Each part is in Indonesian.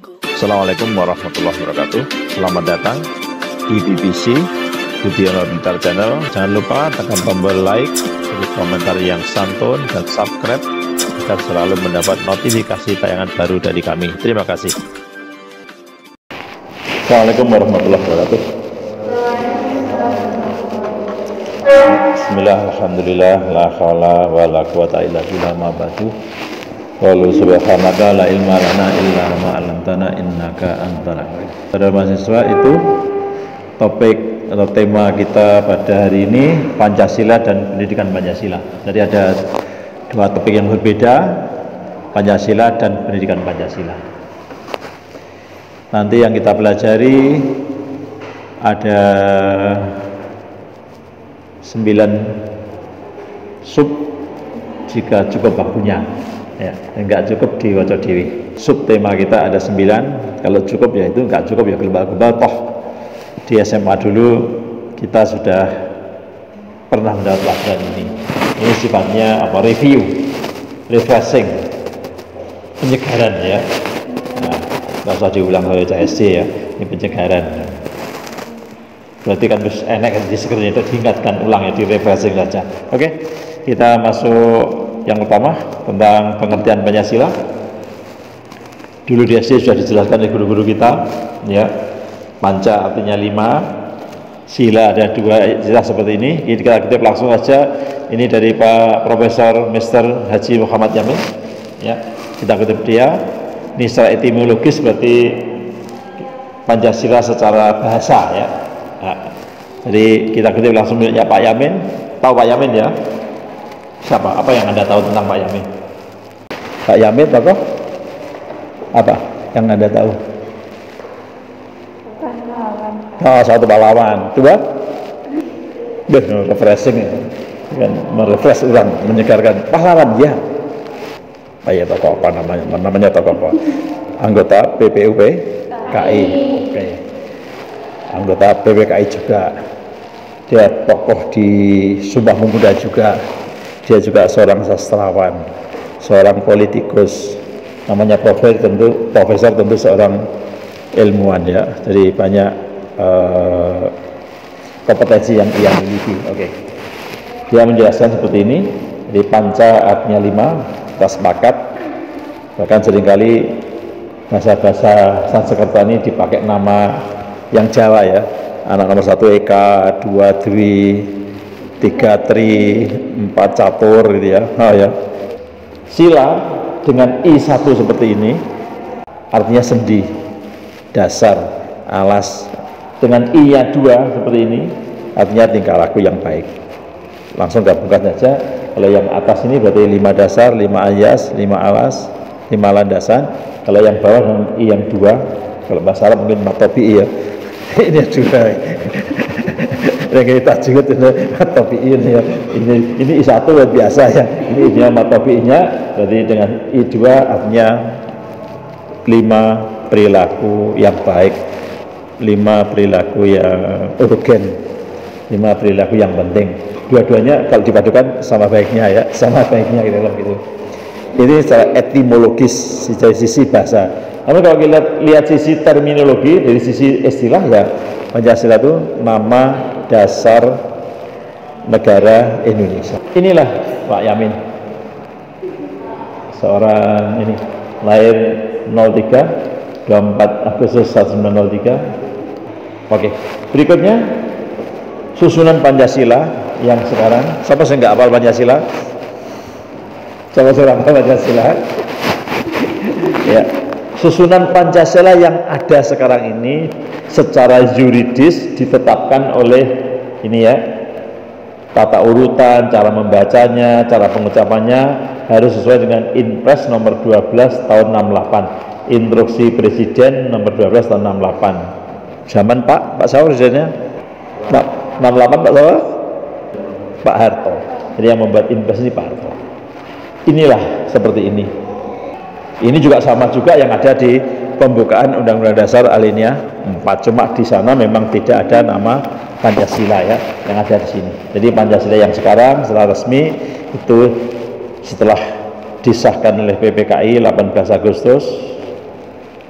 Assalamualaikum warahmatullahi wabarakatuh. Selamat datang di BBC Budiono Pintar Channel. Jangan lupa tekan tombol like, beri komentar yang santun, dan subscribe agar selalu mendapat notifikasi tayangan baru dari kami. Terima kasih. Assalamualaikum warahmatullahi wabarakatuh. Bismillah, alhamdulillah, la haula wa la quwata illa billah, ma ba'du. Qalu subhanaka la ilma lana illa ma 'allamtana innaka antal alim. Saudara mahasiswa, itu topik atau tema kita pada hari ini Pancasila dan pendidikan Pancasila. Jadi ada dua topik yang berbeda, Pancasila dan pendidikan Pancasila. Nanti yang kita pelajari ada 9 sub jika cukup waktunya. Ya, enggak cukup diwaca dewi. Sub tema kita ada 9. Kalau cukup ya itu, enggak cukup ya global-global. Toh di SMA dulu kita sudah pernah mendapat pelajaran ini. Ini sifatnya apa? Review, refreshing, penyegaran ya. Nah, enggak usah diulang oleh CSC ya. Ini penyegaran. Berarti kan terus enak di screen itu diingatkan ulang ya, di refreshing saja. Oke, kita masuk yang pertama tentang pengertian Pancasila. Dulu di SD sudah dijelaskan oleh guru-guru kita ya. Panca artinya 5, sila ada 2 istilah seperti ini. Kita kutip langsung saja. Ini dari Pak Profesor Mr. Haji Muhammad Yamin ya. Kita kutip dia. Ini secara etimologis berarti Pancasila secara bahasa ya. Nah, jadi kita kutip langsung miliknya Pak Yamin. Tahu Pak Yamin ya? Siapa? Apa yang Anda tahu tentang Pak Yamin? Pak Yamin tokoh apa yang Anda tahu? Pahlawan. Oh, satu pahlawan. Coba? Refreshing ya. Kan merefresh ulang, menyegarkan. Pahlawan ya. Oh iya, tokoh apa namanya? Namanya tokoh apa? Anggota PPUPKI. Oke. Anggota PPKI juga. Dia tokoh di Sumpah Pemuda juga. Dia juga seorang sastrawan, seorang politikus, namanya profesor tentu seorang ilmuwan ya. Jadi banyak kompetensi yang ia miliki. Oke. Dia menjelaskan seperti ini. Jadi panca artinya 5, kita sepakat. Bahkan seringkali bahasa-bahasa Sanskerta ini dipakai nama yang Jawa ya. Anak nomor 1 Eka, 2 Dwi, 3 Tri, 4 Catur gitu ya. Oh ya. Sila dengan I1 seperti ini artinya sendi, dasar, alas. Dengan I-nya 2 seperti ini artinya tingkah laku yang baik. Langsung gabungkan saja. Kalau yang atas ini berarti 5 dasar, 5 ayas, 5 alas, 5 landasan. Kalau yang bawah dengan I yang 2, kalau bahasa Arab mungkin matopi ya. Ini 2. Yang kita juga matopiin ya. Ini I1 luar biasa ya. Ini I-nya matopiinnya berarti dengan I2 artinya 5 perilaku yang baik, 5 perilaku yang urgen, 5 perilaku yang penting. Dua-duanya kalau dipadukan sama baiknya ya, sama baiknya gitu. Ini secara etimologis dari sisi bahasa. Namun kalau kita lihat sisi terminologi dari sisi istilah ya, Pancasila itu nama dasar negara Indonesia. Inilah Pak Yamin, seorang ini lahir 03 24 Agustus 1903. Oke, berikutnya susunan Pancasila yang sekarang. Siapa sih nggak hafal Pancasila? Siapa seorang hafal Pancasila? Ya, susunan Pancasila yang ada sekarang ini secara yuridis ditetapkan oleh ini ya, tata urutan, cara membacanya, cara pengucapannya harus sesuai dengan Inpres nomor 12 tahun 68, Instruksi Presiden nomor 12 tahun 68. Zaman Pak Saur presidennya 68 Pak Saur? Pak Harto. Jadi yang membuat Inpres ini Pak Harto. Inilah seperti ini. Ini juga sama juga yang ada di pembukaan Undang-Undang Dasar alinea 4. Cuma di sana memang tidak ada nama Pancasila ya, yang ada di sini. Jadi Pancasila yang sekarang secara resmi itu setelah disahkan oleh PPKI 18 Agustus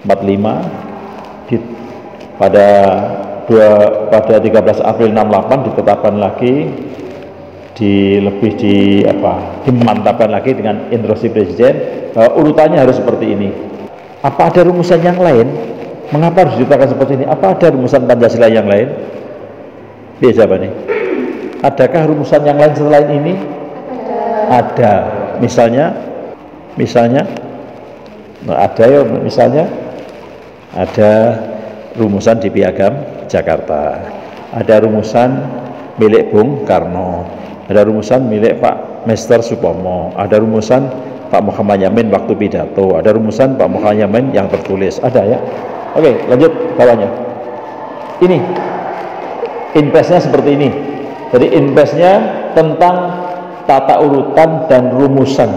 45 di, pada 13 April 68 ditetapkan lagi, dimantapkan lagi dengan instruksi presiden bahwa urutannya harus seperti ini. Apa ada rumusan yang lain? Mengapa harus ditetapkan seperti ini? Apa ada rumusan Pancasila yang lain? Dia jawab nih. Adakah rumusan yang lain selain ini? Ada. Misalnya, misalnya ada rumusan di Piagam Jakarta, ada rumusan milik Bung Karno, ada rumusan milik Pak Mester Supomo, ada rumusan Pak Muhammad Yamin waktu pidato, ada rumusan Pak Muhammad Yamin yang tertulis, ada ya. Oke, lanjut bawahnya. Ini inpesnya seperti ini. Jadi inpesnya tentang tata urutan dan rumusan.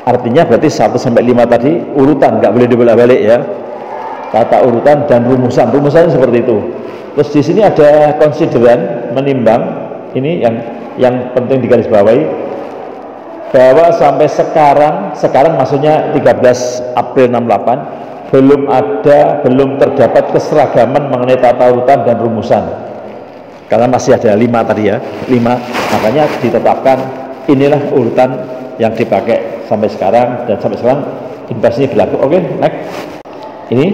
Artinya berarti 1 sampai 5 tadi urutan, nggak boleh dibolak-balik ya. Tata urutan dan rumusan. Rumusannya seperti itu. Terus di sini ada konsideran menimbang, ini yang penting digarisbawahi, bahwa sampai sekarang maksudnya 13 April 68 belum terdapat keseragaman mengenai tata urutan dan rumusan. Karena masih ada 5 tadi ya, 5, makanya ditetapkan inilah urutan yang dipakai sampai sekarang, dan sampai sekarang inpes ini berlaku. Oke, next. Ini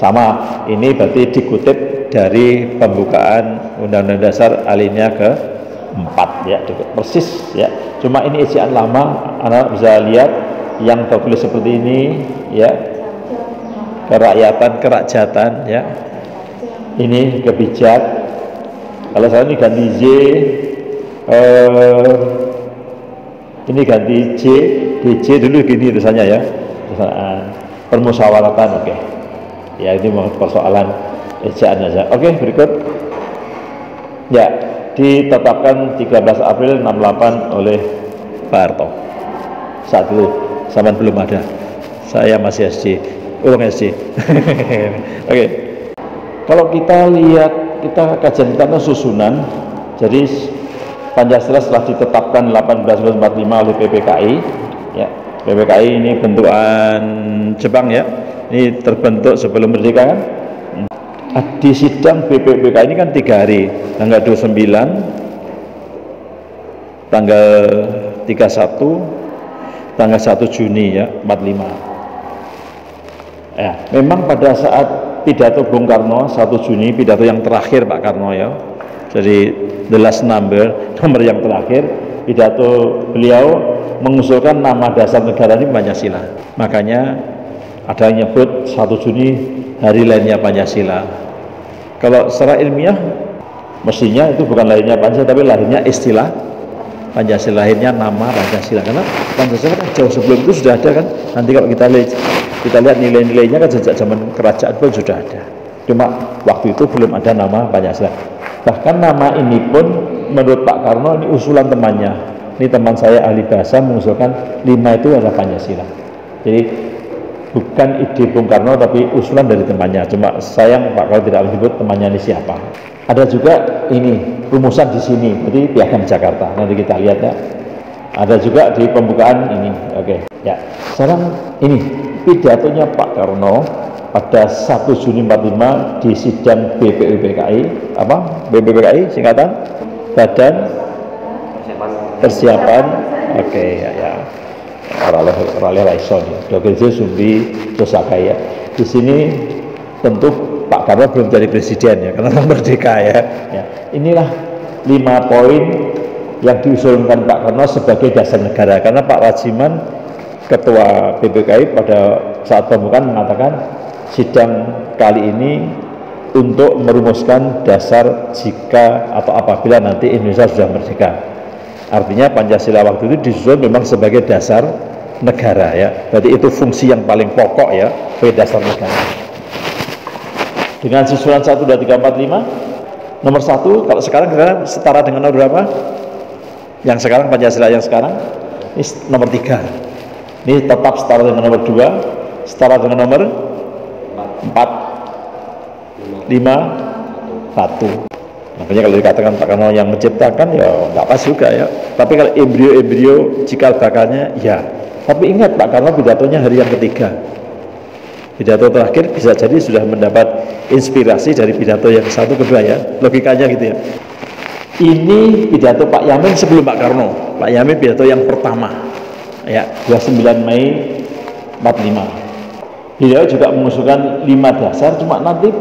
sama, ini berarti dikutip dari pembukaan Undang-Undang Dasar alinea ke-4 ya, persis ya. Cuma ini ejaan lama, Anda bisa lihat yang tertulis seperti ini ya. Kerakyatan, kerakyatan ya. Ini kebijak. Kalau saya ini ganti Z, ini ganti J, DJ dulu gini tulisannya ya. Permusyawaratan, oke. Ya, ini persoalan ejaan aja. Oke, berikut. Ya, ditetapkan 13 April 68 oleh Pak Harto. Saat itu zaman belum ada. Saya masih SD. Urung SD. Oke. Kalau kita lihat, kita kajian kita susunan. Jadi Pancasila setelah ditetapkan 1845 oleh PPKI ya. PPKI ini bentukan Jepang ya. Ini terbentuk sebelum merdeka kan. Di sidang PPKI ini kan 3 hari, tanggal 29, tanggal 31, tanggal 1 Juni ya, 45. Ya, memang pada saat pidato Bung Karno 1 Juni, pidato yang terakhir Pak Karno ya, jadi the last number, nomor yang terakhir, pidato beliau mengusulkan nama dasar negara ini Pancasila. Makanya ada yang nyebut 1 Juni hari lahirnya Pancasila. Kalau secara ilmiah mestinya itu bukan lahirnya Pancasila, tapi lahirnya istilah Pancasila, lahirnya nama Pancasila. Karena Pancasila kan jauh sebelum itu sudah ada kan. Nanti kalau kita lihat nilai-nilainya kan sejak zaman kerajaan pun sudah ada. Cuma waktu itu belum ada nama Pancasila. Bahkan nama ini pun menurut Pak Karno ini usulan temannya. Ini teman saya ahli bahasa mengusulkan 5 itu adalah Pancasila. Jadi bukan ide Bung Karno tapi usulan dari temannya. Cuma sayang Pak Karno tidak menyebut temannya ini siapa. Ada juga ini rumusan di sini, jadi Piagam Jakarta. Nanti kita lihat ya. Ada juga di pembukaan ini. Oke. Ya. Sekarang ini pidatonya Pak Karno pada 1 Juni 45 di sidang BPUPKI, apa? BPUPKI singkatan Badan Persiapan. Oke ya. Rale Raison ya. Dr. Sumbi Tosakaya. Di sini tentu Pak Karno belum jadi presiden ya, karena merdeka ya. Inilah 5 poin yang diusulkan Pak Karno sebagai dasar negara. Karena Pak Rajiman Ketua BPKI pada saat pembukaan mengatakan sidang kali ini untuk merumuskan dasar jika atau apabila nanti Indonesia sudah merdeka. Artinya Pancasila waktu itu disusun memang sebagai dasar negara ya. Berarti itu fungsi yang paling pokok ya, sebagai dasar negara. Dengan susunan 1, 2, 3, 4, 5. Nomor 1 kalau sekarang setara dengan nomor berapa? Yang sekarang Pancasila yang sekarang ini nomor 3. Ini tetap setara dengan nomor 2, setara dengan nomor 4, 5, 1. Makanya kalau dikatakan Pak Karno yang menciptakan ya nggak pas juga ya. Tapi kalau embrio cikal bakalnya ya. Tapi ingat Pak Karno pidatonya hari yang ketiga. Pidato terakhir bisa jadi sudah mendapat inspirasi dari pidato yang satu kedua ya, logikanya gitu ya. Ini pidato Pak Yamin sebelum Pak Karno. Pak Yamin pidato yang pertama ya, 29 Mei 45. Beliau juga mengusulkan 5 dasar, cuma nanti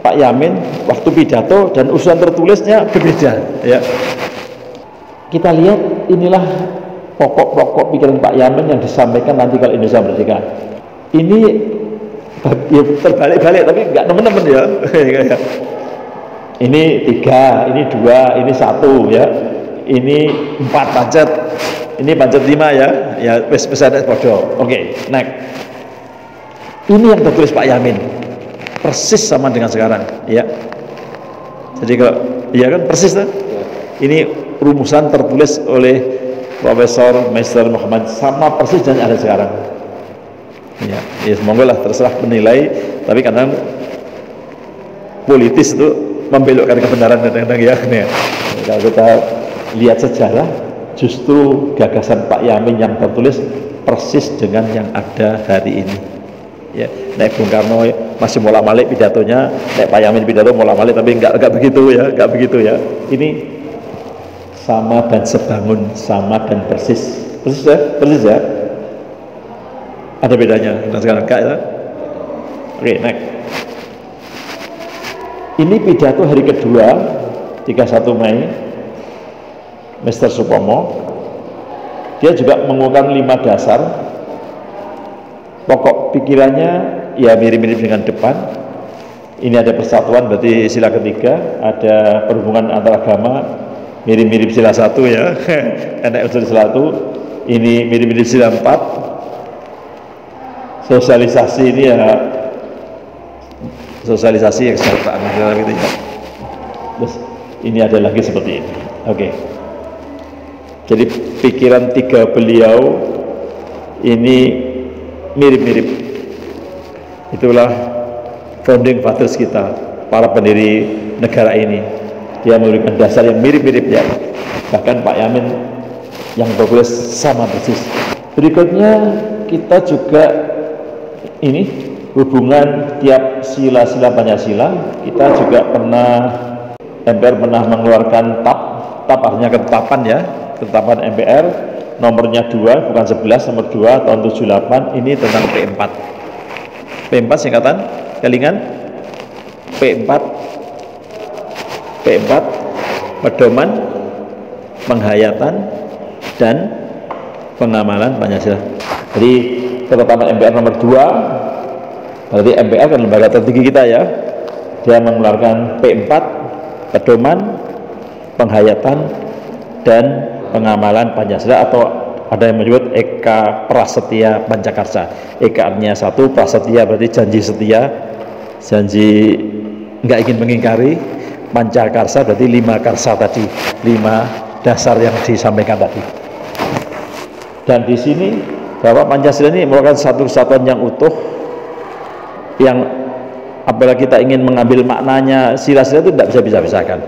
Pak Yamin waktu pidato dan usulan tertulisnya berbeda ya. Kita lihat inilah pokok-pokok pikiran Pak Yamin yang disampaikan nanti kalau Indonesia merdeka. Ini ya terbalik-balik tapi nggak teman-teman ya. Ini 3, ini 2, ini 1 ya. Ini 4 pancet. Ini pancet 5 ya. Ya pesan podo. Oke, next. Ini yang tertulis Pak Yamin. Persis sama dengan sekarang, ya. Jadi kalau ya kan persis kan? Ini rumusan tertulis oleh Profesor Maister Muhammad sama persis dan ada sekarang. Ya semoga lah terserah penilai, tapi kadang politis itu membelokkan kebenaran kadang-kadang ya. Kalau kita lihat sejarah, justru gagasan Pak Yamin yang tertulis persis dengan yang ada hari ini. Ya, nek Bung Karno masih mola-malik pidatonya, nek Pak Yamin pidato mola-malik, tapi enggak begitu ya, enggak begitu ya. Ini sama dan sebangun, sama dan persis ya. Ada bedanya dengan sekarang enggak ya? Oke, next. Ini pidato hari kedua 31 Mei Mr. Supomo. Dia juga mengusulkan 5 dasar. Pokok pikirannya ya mirip-mirip dengan depan. Ini ada persatuan berarti sila ketiga, ada perhubungan antar agama mirip-mirip sila 1 ya. Enak unsur sila 1. Ini mirip-mirip sila 4. Sosialisasi ini ya sosialisasi yang kesertaan gitu ya. Terus ini ada lagi seperti ini. Oke. Jadi pikiran 3 beliau ini mirip-mirip. Itulah founding fathers kita, para pendiri negara ini. Dia memberikan dasar yang mirip-mirip ya. Bahkan Pak Yamin yang tertulis sama persis. Berikutnya kita juga ini hubungan tiap sila-sila Pancasila. Kita juga MPR pernah mengeluarkan TAP artinya ketetapan ya, ketetapan MPR nomornya 2, bukan 11, nomor 2 tahun 78. Ini tentang P4. P4 singkatan kelingan P4 pedoman, penghayatan dan pengamalan Pancasila. Jadi ketetapan MPR nomor 2, berarti MPR kan lembaga tertinggi kita ya. Dia mengeluarkan P4 pedoman, penghayatan dan pengamalan Pancasila, atau ada yang menyebut Eka Prasetya Pancakarsa. Eka artinya 1, prasetya berarti janji setia, janji nggak ingin mengingkari. Pancakarsa berarti 5 karsa tadi, 5 dasar yang disampaikan tadi. Dan di sini bahwa Pancasila ini merupakan satu kesatuan yang utuh, yang apabila kita ingin mengambil maknanya sila-sila itu tidak bisa pisah-pisahkan.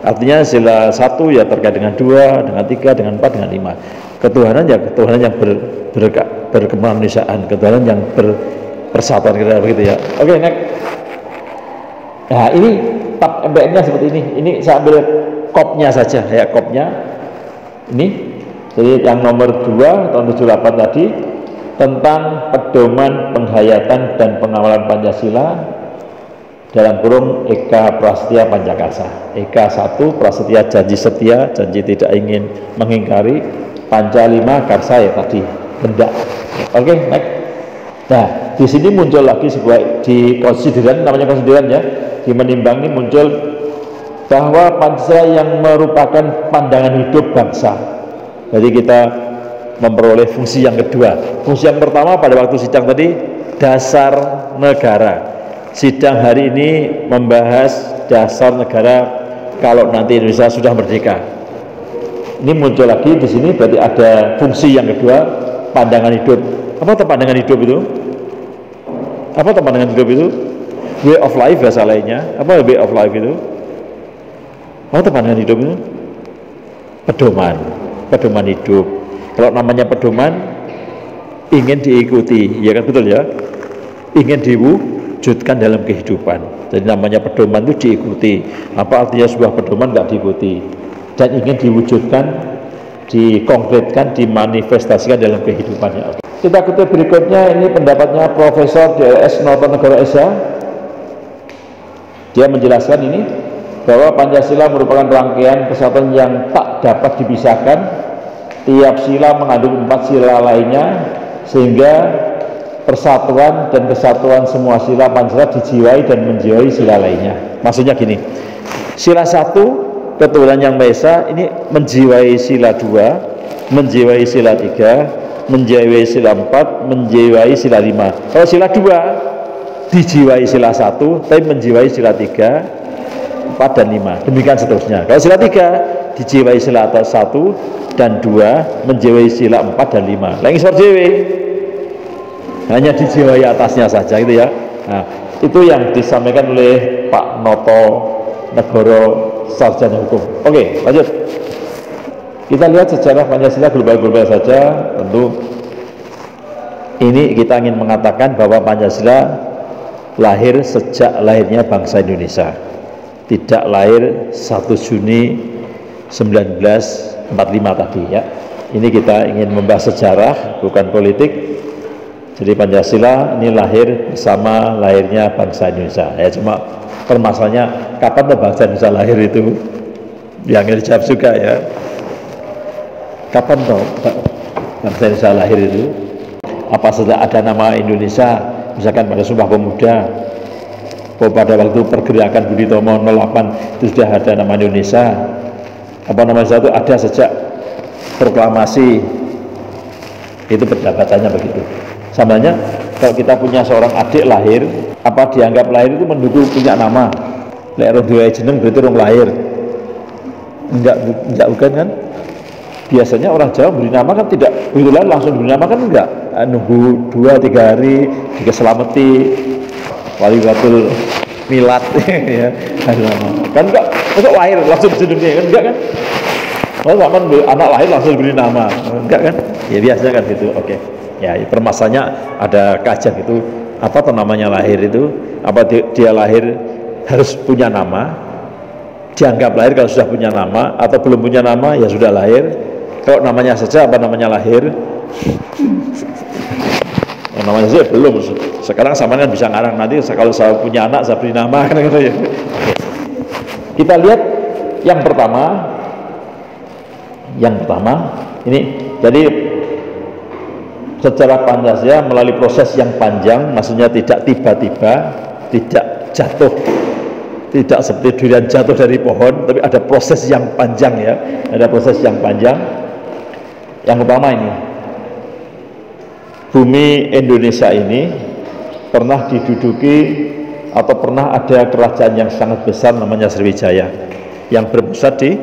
Artinya sila 1 ya terkait dengan 2, dengan 3, dengan 4, dengan 5. Ketuhanan ya ketuhanan yang berkemanusiaan, ketuhanan yang berpersatuan, kira-kira begitu ya. Oke, next. Nah, ini tab MPR-nya seperti ini. Ini saya ambil kopnya saja ya, kopnya. Ini jadi yang nomor 2 tahun 78 tadi tentang pedoman, penghayatan dan pengamalan Pancasila dalam kurung Eka Prasetya Pancakarsa. Eka 1 prasetya janji setia, janji tidak ingin mengingkari. Panca 5 karsa ya tadi benda. Oke, next. Nah, di sini muncul lagi sebuah di konsideran, namanya konsideran ya, di menimbangi muncul bahwa Pancasila yang merupakan pandangan hidup bangsa. Jadi kita memperoleh fungsi yang kedua. Fungsi yang pertama pada waktu sidang tadi dasar negara. Sidang hari ini membahas dasar negara kalau nanti Indonesia sudah merdeka. Ini muncul lagi di sini, berarti ada fungsi yang kedua, pandangan hidup. Apa itu pandangan hidup itu? Apa itu pandangan hidup itu? Way of life bahasa lainnya. Apa way of life itu? Apa itu pandangan hidup itu? Pedoman hidup. Kalau namanya pedoman ingin diikuti, ya kan, betul ya? ingin diwujudkan dalam kehidupan. Jadi namanya pedoman itu diikuti. Apa artinya sebuah pedoman nggak diikuti dan ingin diwujudkan, dikonkretkan, dimanifestasikan dalam kehidupannya. Kita kutip berikutnya, ini pendapatnya Profesor DLS Notonegoro Esa. Dia menjelaskan ini bahwa Pancasila merupakan rangkaian kesatuan yang tak dapat dipisahkan. Tiap sila mengandung 4 sila lainnya, sehingga persatuan dan kesatuan semua sila Pancasila dijiwai dan menjiwai sila lainnya. Maksudnya gini, sila 1 ketuhanan yang Maha Esa ini menjiwai sila 2, menjiwai sila 3, menjiwai sila 4, menjiwai sila 5. Kalau sila 2 dijiwai sila 1, tapi menjiwai sila 3, 4 dan 5. Demikian seterusnya. Kalau sila 3 dijiwai sila 1 dan 2, menjiwai sila 4 dan 5. Lagi seperti hanya dijiwai atasnya saja gitu ya. Nah, itu yang disampaikan oleh Pak Notonegoro, sarjana hukum. Oke, lanjut. Kita lihat sejarah Pancasila global-global saja. Tentu ini kita ingin mengatakan bahwa Pancasila lahir sejak lahirnya bangsa Indonesia, tidak lahir 1 Juni 1945 tadi ya. Ini kita ingin membahas sejarah, bukan politik. Jadi Pancasila ini lahir bersama lahirnya bangsa Indonesia. Ya, cuma permasalahannya kapan tuh bangsa Indonesia lahir itu? Yang dijawab juga ya. Kapan tuh bangsa Indonesia lahir itu? Apa sudah ada nama Indonesia? Misalkan pada Sumpah Pemuda, pada waktu pergerakan Budi Tomo 08 itu sudah ada nama Indonesia. Apa nama Indonesia itu ada sejak proklamasi. Itu perdebatannya begitu. Samanya kalau kita punya seorang adik lahir, apa dianggap lahir itu menunggu punya nama? Lek orang dua jeneng berarti orang lahir. Enggak bukan kan? Biasanya orang Jawa beri nama kan tidak begitu langsung beri nama kan enggak. Nunggu 2-3 hari dikeselamati walidatul milad ya, hari nama. Kan enggak, masuk lahir langsung jenengnya kan enggak kan? Kalau anak lahir langsung beri nama, enggak kan? Ya biasanya kan gitu. Oke. Ya, permasalahannya ada kajian itu apa tuh namanya lahir itu, apa dia lahir harus punya nama, dianggap lahir kalau sudah punya nama, atau belum punya nama ya sudah lahir. Kalau namanya saja apa namanya lahir, namanya saja belum. Sekarang sama kan bisa ngarang, nanti kalau saya punya anak saya beri nama kan gitu ya. Kita lihat yang pertama ini, jadi secara Pancasila melalui proses yang panjang, maksudnya tidak tiba-tiba, tidak jatuh, tidak seperti durian jatuh dari pohon, tapi ada proses yang panjang ya, ada proses yang panjang. Yang pertama ini, bumi Indonesia ini pernah diduduki atau pernah ada kerajaan yang sangat besar namanya Sriwijaya yang berpusat di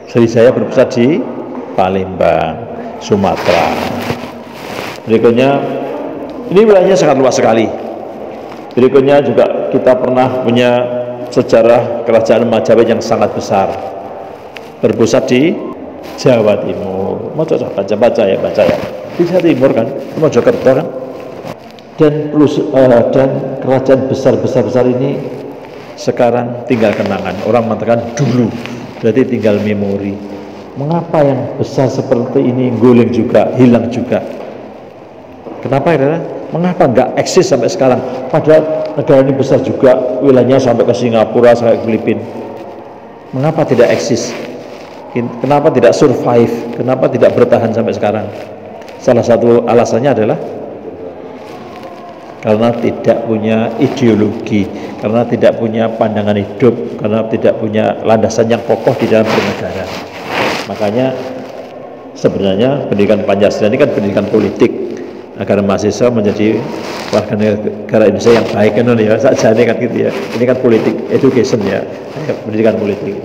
Sriwijaya berpusat di Palembang, Sumatera. Berikutnya, ini wilayahnya sangat luas sekali. Berikutnya juga kita pernah punya sejarah kerajaan Majapahit yang sangat besar, berpusat di Jawa Timur. Mau coba baca ya, di Jawa Timur kan, Mojokerto kan. Dan kerajaan besar ini sekarang tinggal kenangan. Orang mengatakan dulu, berarti tinggal memori. Mengapa yang besar seperti ini guling juga, hilang juga? Kenapa ya? Mengapa nggak eksis sampai sekarang? Padahal negara ini besar juga, wilayahnya sampai ke Singapura, sampai ke Filipina. Mengapa tidak eksis? Kenapa tidak survive? Kenapa tidak bertahan sampai sekarang? Salah satu alasannya adalah karena tidak punya ideologi, karena tidak punya pandangan hidup, karena tidak punya landasan yang kokoh di dalam bernegara. Makanya sebenarnya pendidikan Pancasila ini kan pendidikan politik agar mahasiswa menjadi warga negara Indonesia yang baik kan ya, sajane kan gitu ya. Ini kan politik education ya, pendidikan politik.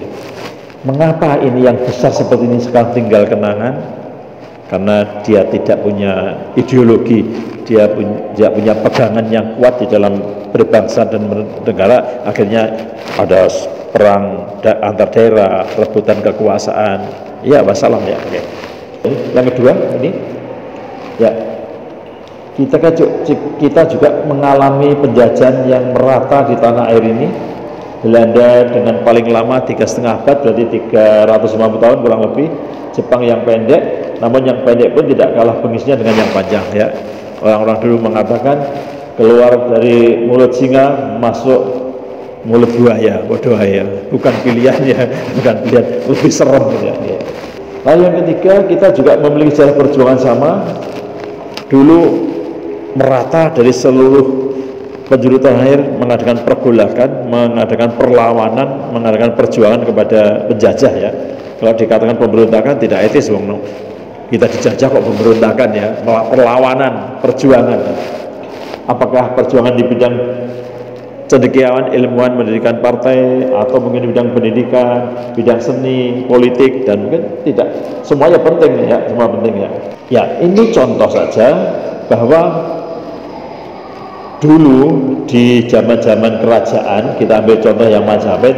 Mengapa ini yang besar seperti ini sekarang tinggal kenangan? Karena dia tidak punya ideologi, dia punya pegangan yang kuat di dalam berbangsa dan bernegara. Akhirnya ada perang antar daerah, rebutan kekuasaan. Ya, wassalam ya. Oke. Yang kedua ini ya, kita juga mengalami penjajahan yang merata di tanah air ini. Belanda dengan paling lama 3,5 abad, berarti 350 tahun kurang lebih. Jepang yang pendek, namun yang pendek pun tidak kalah bengisnya dengan yang panjang ya. Orang-orang dulu mengatakan keluar dari mulut singa masuk mulut buaya, bodoh ya, bukan pilihannya, bukan pilihan, lebih serem ya. Lalu yang ketiga, kita juga memiliki sejarah perjuangan sama. Dulu merata dari seluruh penjuru tanah air mengadakan pergolakan, mengadakan perlawanan, mengadakan perjuangan kepada penjajah ya. Kalau dikatakan pemberontakan tidak etis, wong no. Kita dijajah kok pemberontakan ya, perlawanan, perjuangan. Apakah perjuangan di bidang cendekiawan, ilmuwan, mendirikan partai, atau mungkin di bidang pendidikan, bidang seni, politik, dan mungkin tidak. Semuanya penting ya, semua penting ya. Ya, ini contoh saja bahwa dulu di zaman-zaman kerajaan, kita ambil contoh yang Majapahit,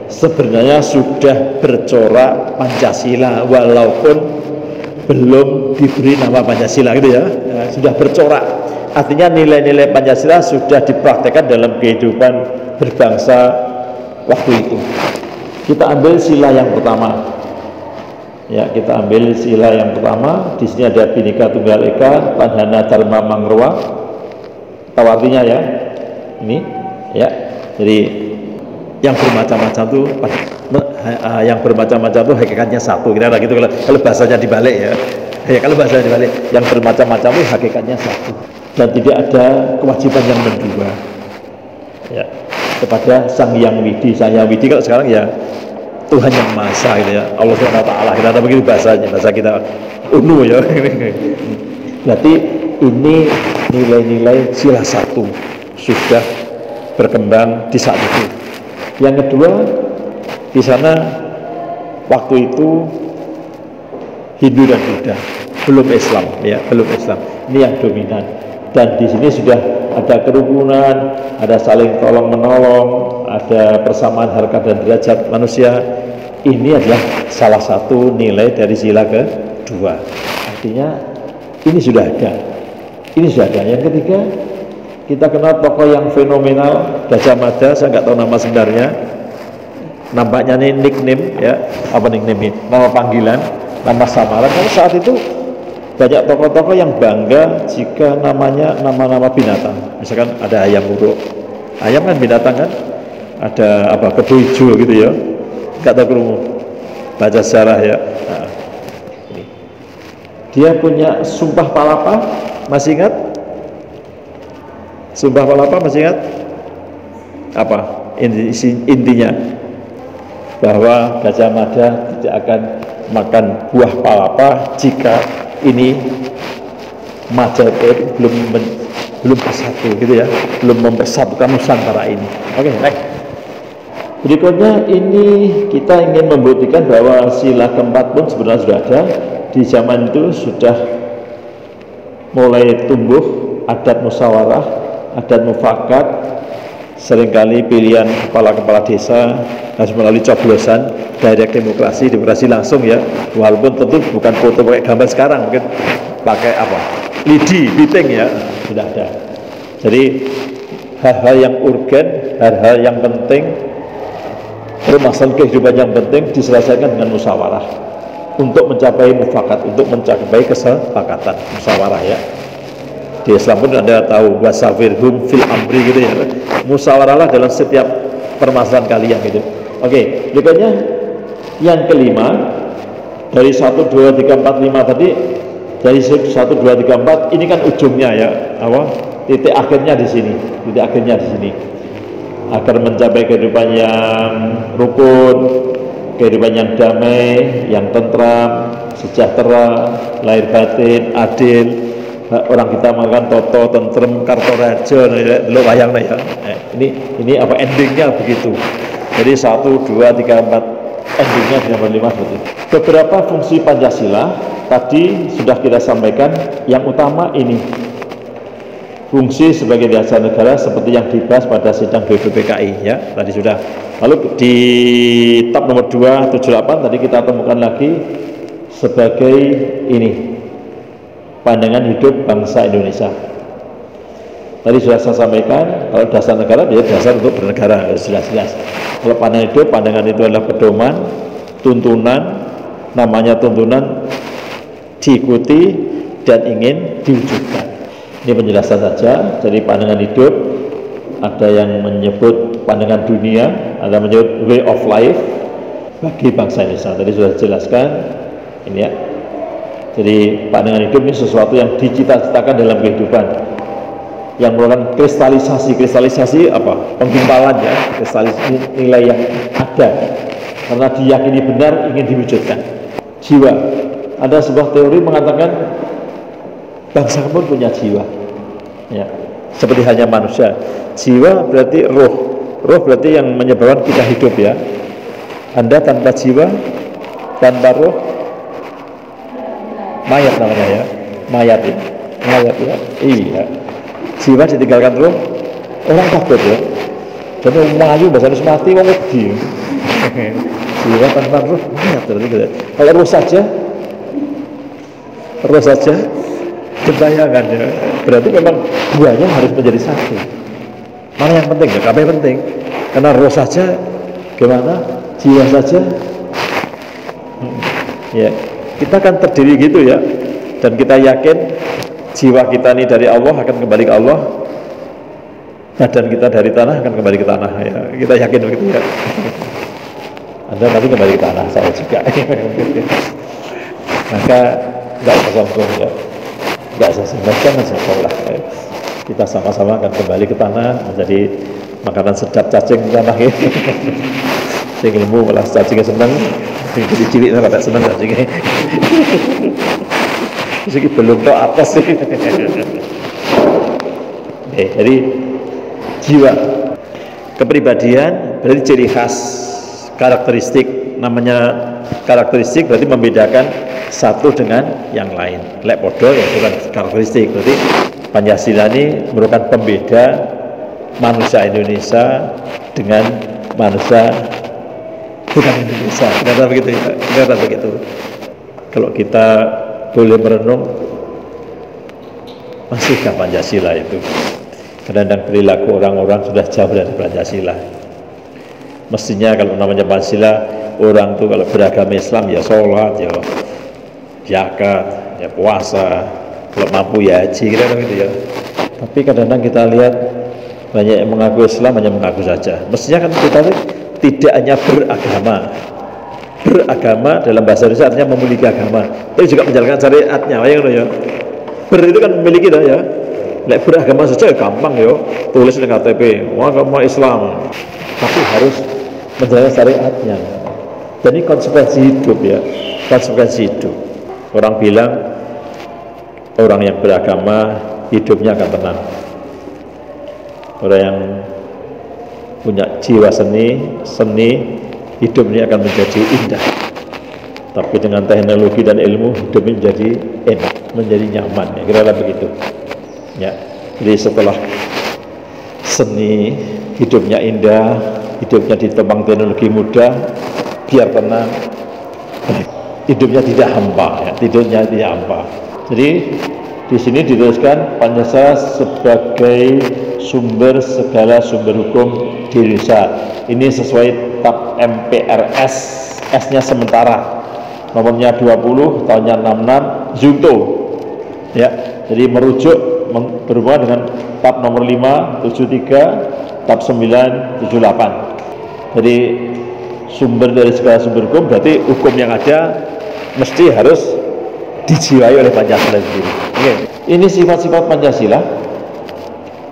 sebenarnya sudah bercorak Pancasila walaupun belum diberi nama Pancasila gitu ya, sudah bercorak. Artinya nilai-nilai Pancasila sudah dipraktekkan dalam kehidupan berbangsa waktu itu. Kita ambil sila yang pertama. Ya, kita ambil sila yang pertama. Di sini ada Bhinneka Tunggal Ika, Tadhana Dharma Mangruwa. Tahu artinya ya? Ini ya. Jadi yang bermacam-macam tuh hakikatnya satu. Kira-kira gitu kalau bahasanya dibalik ya. Ya kalau bahasanya dibalik, yang bermacam-macam itu hakikatnya satu dan tidak ada kewajiban yang mendua. Ya, kepada Sang Hyang Widi. Sang Hyang Widi kalau sekarang ya Tuhan yang Maha Esa gitu ya. Allah Subhanahu wa taala. Kita ada begitu bahasanya, bahasa kita UNU ya. Berarti ini nilai-nilai sila satu sudah berkembang di saat itu. Yang kedua, di sana waktu itu Hindu dan Buddha, belum Islam ya, belum Islam. Ini yang dominan. Dan di sini sudah ada kerukunan, ada saling tolong menolong, ada persamaan harkat dan derajat manusia. Ini adalah salah satu nilai dari sila kedua. Artinya ini sudah ada. Ini sudah ada. Yang ketiga, kita kenal tokoh yang fenomenal, Gajah Mada. Saya nggak tahu nama sebenarnya. Nampaknya ini nickname ya, apa nickname ini? Nama panggilan, nama samaran. Karena saat itu banyak tokoh-tokoh yang bangga jika namanya nama-nama binatang. Misalkan ada ayam uruk. Ayam kan binatang kan? Ada apa? Kebu hijau gitu ya. Nggak tahu kerungu. Baca sejarah ya. Nah, ini. Dia punya Sumpah Palapa. Masih ingat? Sumpah Palapa masih ingat? Apa intinya? Bahwa Gajah Mada tidak akan makan buah palapa jika ini Majapahit belum bersatu gitu ya, belum mempersatukan Nusantara ini. Oke, next. Berikutnya ini kita ingin membuktikan bahwa sila keempat pun sebenarnya sudah ada. Di zaman itu sudah mulai tumbuh adat musyawarah, adat mufakat, seringkali pilihan kepala-kepala desa harus melalui coblosan, direct demokrasi langsung ya, walaupun tentu bukan foto pakai gambar sekarang, mungkin pakai apa, lighting ya, sudah ada. Jadi hal-hal yang urgen, hal-hal yang penting, permasalahan kehidupan yang penting diselesaikan dengan musyawarah untuk mencapai mufakat, untuk mencapai kesepakatan musyawarah ya. Di Islam pun Anda tahu wasafirhum fil amri gitu ya. Musyawarahlah dalam setiap permasalahan kalian gitu. Oke, berikutnya yang kelima dari 1 2 3 4 5 tadi, dari 1 2 3 4 ini kan ujungnya ya, apa? Titik akhirnya di sini, titik akhirnya di sini. Agar mencapai kehidupan yang rukun, kehidupan yang damai, yang tentram, sejahtera, lahir batin, adil. Orang kita makan toto, tentrem, kartorajo, lo bayang ya. Ini apa endingnya begitu. Jadi 1 2 3 4 endingnya di nomor 5 seperti itu. Beberapa fungsi Pancasila tadi sudah kita sampaikan. Yang utama ini fungsi sebagai dasar negara seperti yang dibahas pada sidang BPPKI ya, tadi sudah. Lalu di tab nomor 278 tadi kita temukan lagi sebagai ini pandangan hidup bangsa Indonesia. Tadi sudah saya sampaikan, kalau dasar negara dia dasar untuk bernegara, harus jelas-jelas. Kalau pandangan hidup, pandangan itu adalah pedoman, tuntunan, namanya tuntunan diikuti dan ingin diwujudkan. Ini penjelasan saja. Jadi pandangan hidup, ada yang menyebut pandangan dunia, ada yang menyebut way of life bagi bangsa Indonesia. Tadi sudah dijelaskan ini ya. Jadi pandangan hidup ini sesuatu yang dicita-citakan dalam kehidupan, yang merupakan kristalisasi apa? Penggumpalan ya, kristalisasi nilai yang ada karena diyakini benar ingin diwujudkan. Jiwa, ada sebuah teori mengatakan bangsa pun punya jiwa ya, seperti hanya manusia. Jiwa berarti roh berarti yang menyebabkan kita hidup ya. Anda tanpa jiwa, tanpa roh, mayat namanya ya, mayat ya. Iya, jiwa ditinggalkan roh, orang takut ya. Jadi melayu bahasa harus mati, orang wedi. Jiwa tanpa roh, mayat berarti. Kalau roh saja, kebayangan ya. Berarti memang duanya harus menjadi satu. Mana yang penting? Ya, apa yang penting? Karena roh saja, gimana? Jiwa saja. Ya, kita kan terdiri gitu ya. Dan kita yakin jiwa kita ini dari Allah akan kembali ke Allah, badan kita dari tanah akan kembali ke tanah ya. Kita yakin begitu ya. Anda nanti kembali ke tanah, saya juga. Maka nggak usah sombong ya, nggak usah sombong, jangan sombong lah. Kita sama-sama akan kembali ke tanah, menjadi makanan sedap cacing di tanah ini. Sing ilmu malah cacingnya seneng, jadi cilik nggak seneng cacingnya. Meski belum tahu apa sih. Jadi jiwa, kepribadian berarti ciri khas, karakteristik. Namanya karakteristik berarti membedakan satu dengan yang lain. Lek podo ya bukan karakteristik. Berarti Pancasila ini merupakan pembeda manusia Indonesia dengan manusia bukan Indonesia. Benar begitu ya? Benar begitu. Kalau kita boleh merenung, masihkah Pancasila itu? Kadang-kadang perilaku orang-orang sudah jauh dari Pancasila. Mestinya kalau namanya Pancasila, orang tuh kalau beragama Islam ya sholat, ya zakat, ya puasa, kalau mampu ya haji, kira-kira gitu ya. Tapi kadang-kadang kita lihat banyak yang mengaku Islam hanya mengaku saja. Mestinya kan kita tidak hanya beragama dalam bahasa Indonesia artinya memiliki agama, tapi juga menjalankan syariatnya. Ya. Itu kan memiliki dah ya. Lek beragama saja gampang ya, tulis di KTP, agama Islam. Tapi harus menjalankan syariatnya. Dan ini konsekuensi hidup ya, konsekuensi hidup. Orang bilang orang yang beragama hidupnya akan tenang. Orang yang punya jiwa seni hidupnya akan menjadi indah. Tapi dengan teknologi dan ilmu hidupnya menjadi enak, menjadi nyaman. Ya, kira-kira begitu. Ya, jadi setelah seni hidupnya indah, hidupnya ditopang teknologi mudah, biar tenang, hidupnya tidak hampa, ya, tidurnya tidak hampa. Jadi di sini dituliskan Pancasila sebagai sumber segala sumber hukum di Indonesia. Ini sesuai TAP MPRS, S-nya sementara, nomornya 20 tahunnya 66 Zunto. Ya, jadi merujuk berhubungan dengan TAP nomor 5 73 TAP 9 78. Jadi sumber dari segala sumber hukum berarti hukum yang ada mesti harus dijiwai oleh Pancasila sendiri. Oke. Ini sifat-sifat Pancasila.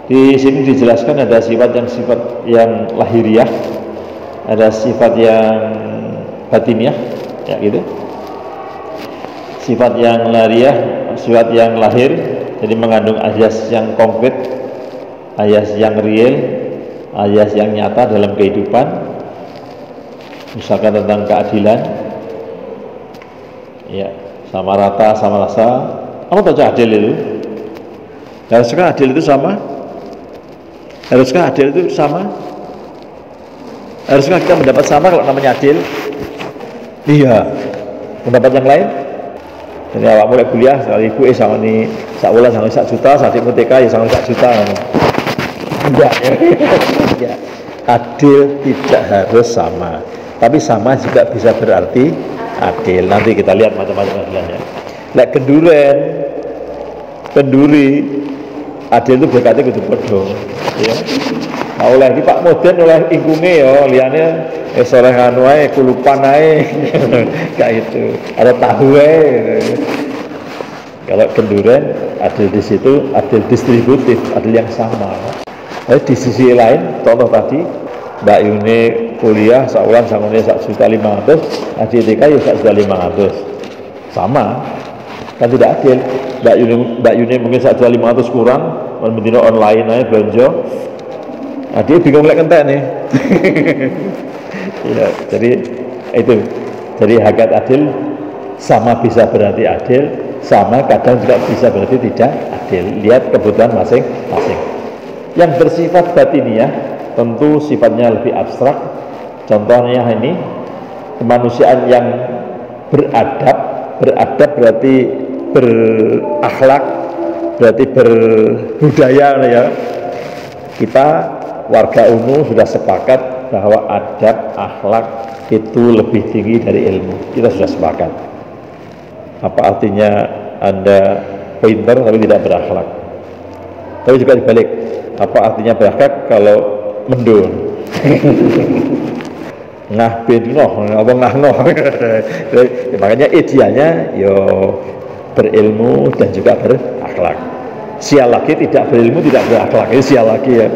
Di sini dijelaskan ada sifat yang lahiriah, ada sifat yang batiniah, ya gitu. Sifat yang lahiriah, sifat yang lahir, jadi mengandung azas yang konkret, azas yang real, azas yang nyata dalam kehidupan. Misalkan tentang keadilan, ya, sama rata, sama rasa. Apa tuh adil itu? Haruskah adil itu sama? Haruskah adil itu sama? Haruskah kita mendapat sama kalau namanya adil? Iya. Pendapat yang lain? Jadi awak mulai kuliah sekali ibu sama ini sakulah sama 1 juta, sadikmu TK ya sama 1 juta. Enggak ya. Ya. Adil tidak harus sama, tapi sama juga bisa berarti adil. Nanti kita lihat macam-macam adilnya. Lek kenduri adil itu berkati kudu padha ya. Nah, oleh iki Pak Moden oleh ingkunge ya liyane oleh anu ae kulupan ae kayak itu. Ada tahu ae. Kalau kenduren adil di situ adil distributif, adil yang sama. Tapi di sisi lain, contoh tadi, Mbak Yuni kuliah sebulan sanggupnya 1.500.000, adik TK ya 1.500.000, sama, kan tidak adil. Mbak Yuni mungkin 1.500 kurang, mendino online aja belanja, adik bingung lek entek nih. Ya, jadi itu, jadi hakikat adil sama bisa berarti adil, sama kadang juga bisa berarti tidak adil. Lihat kebutuhan masing-masing. Yang bersifat batiniah tentu sifatnya lebih abstrak. Contohnya ini kemanusiaan yang beradab berarti berakhlak, berarti berbudaya ya. Kita warga UNU sudah sepakat bahwa adab akhlak itu lebih tinggi dari ilmu. Kita sudah sepakat. Apa artinya Anda pintar tapi tidak berakhlak? Tapi juga dibalik, apa artinya berakhlak kalau mendul? Ngah benoh, apa ngah noh. Makanya idealnya yo berilmu dan juga berakhlak. Sial lagi tidak berilmu tidak berakhlak, ini sial lagi ya.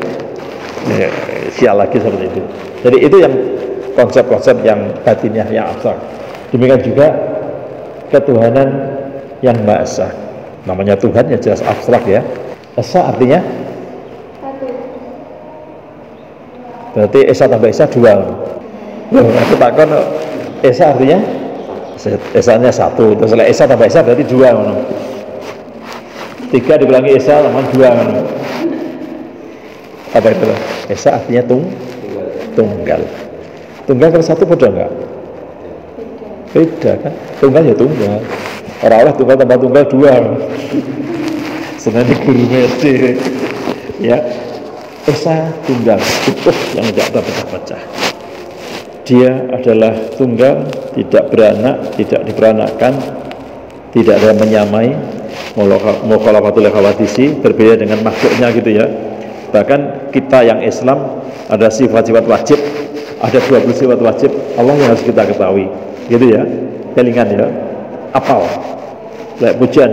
Sial lagi seperti itu. Jadi itu yang konsep-konsep yang batiniah yang abstrak. Demikian juga ketuhanan yang Maha Esa. Namanya Tuhan ya jelas abstrak ya. Esa artinya berarti Esa tambah Esa 2. Aku takon Esa artinya Esanya 1, terus Esa tambah Esa berarti 2. 3 diulangi Esa sama 2. Apa itu? Esa artinya tunggal. Tunggal kalau 1 beda enggak? Beda kan? Tunggal ya tunggal. Orang-orang tunggal tambah tunggal 2. Sebenarnya guru SD ya. Esa tunggal utuh yang tidak terpecah-pecah. Dia adalah tunggal, tidak beranak, tidak diperanakkan, tidak ada menyamai, mukhalafatul khawadisi, berbeda dengan makhluknya gitu ya. Bahkan kita yang Islam ada sifat-sifat wajib, ada 20 sifat wajib Allah yang harus kita ketahui gitu ya. Kelingan ya, apal lek pujian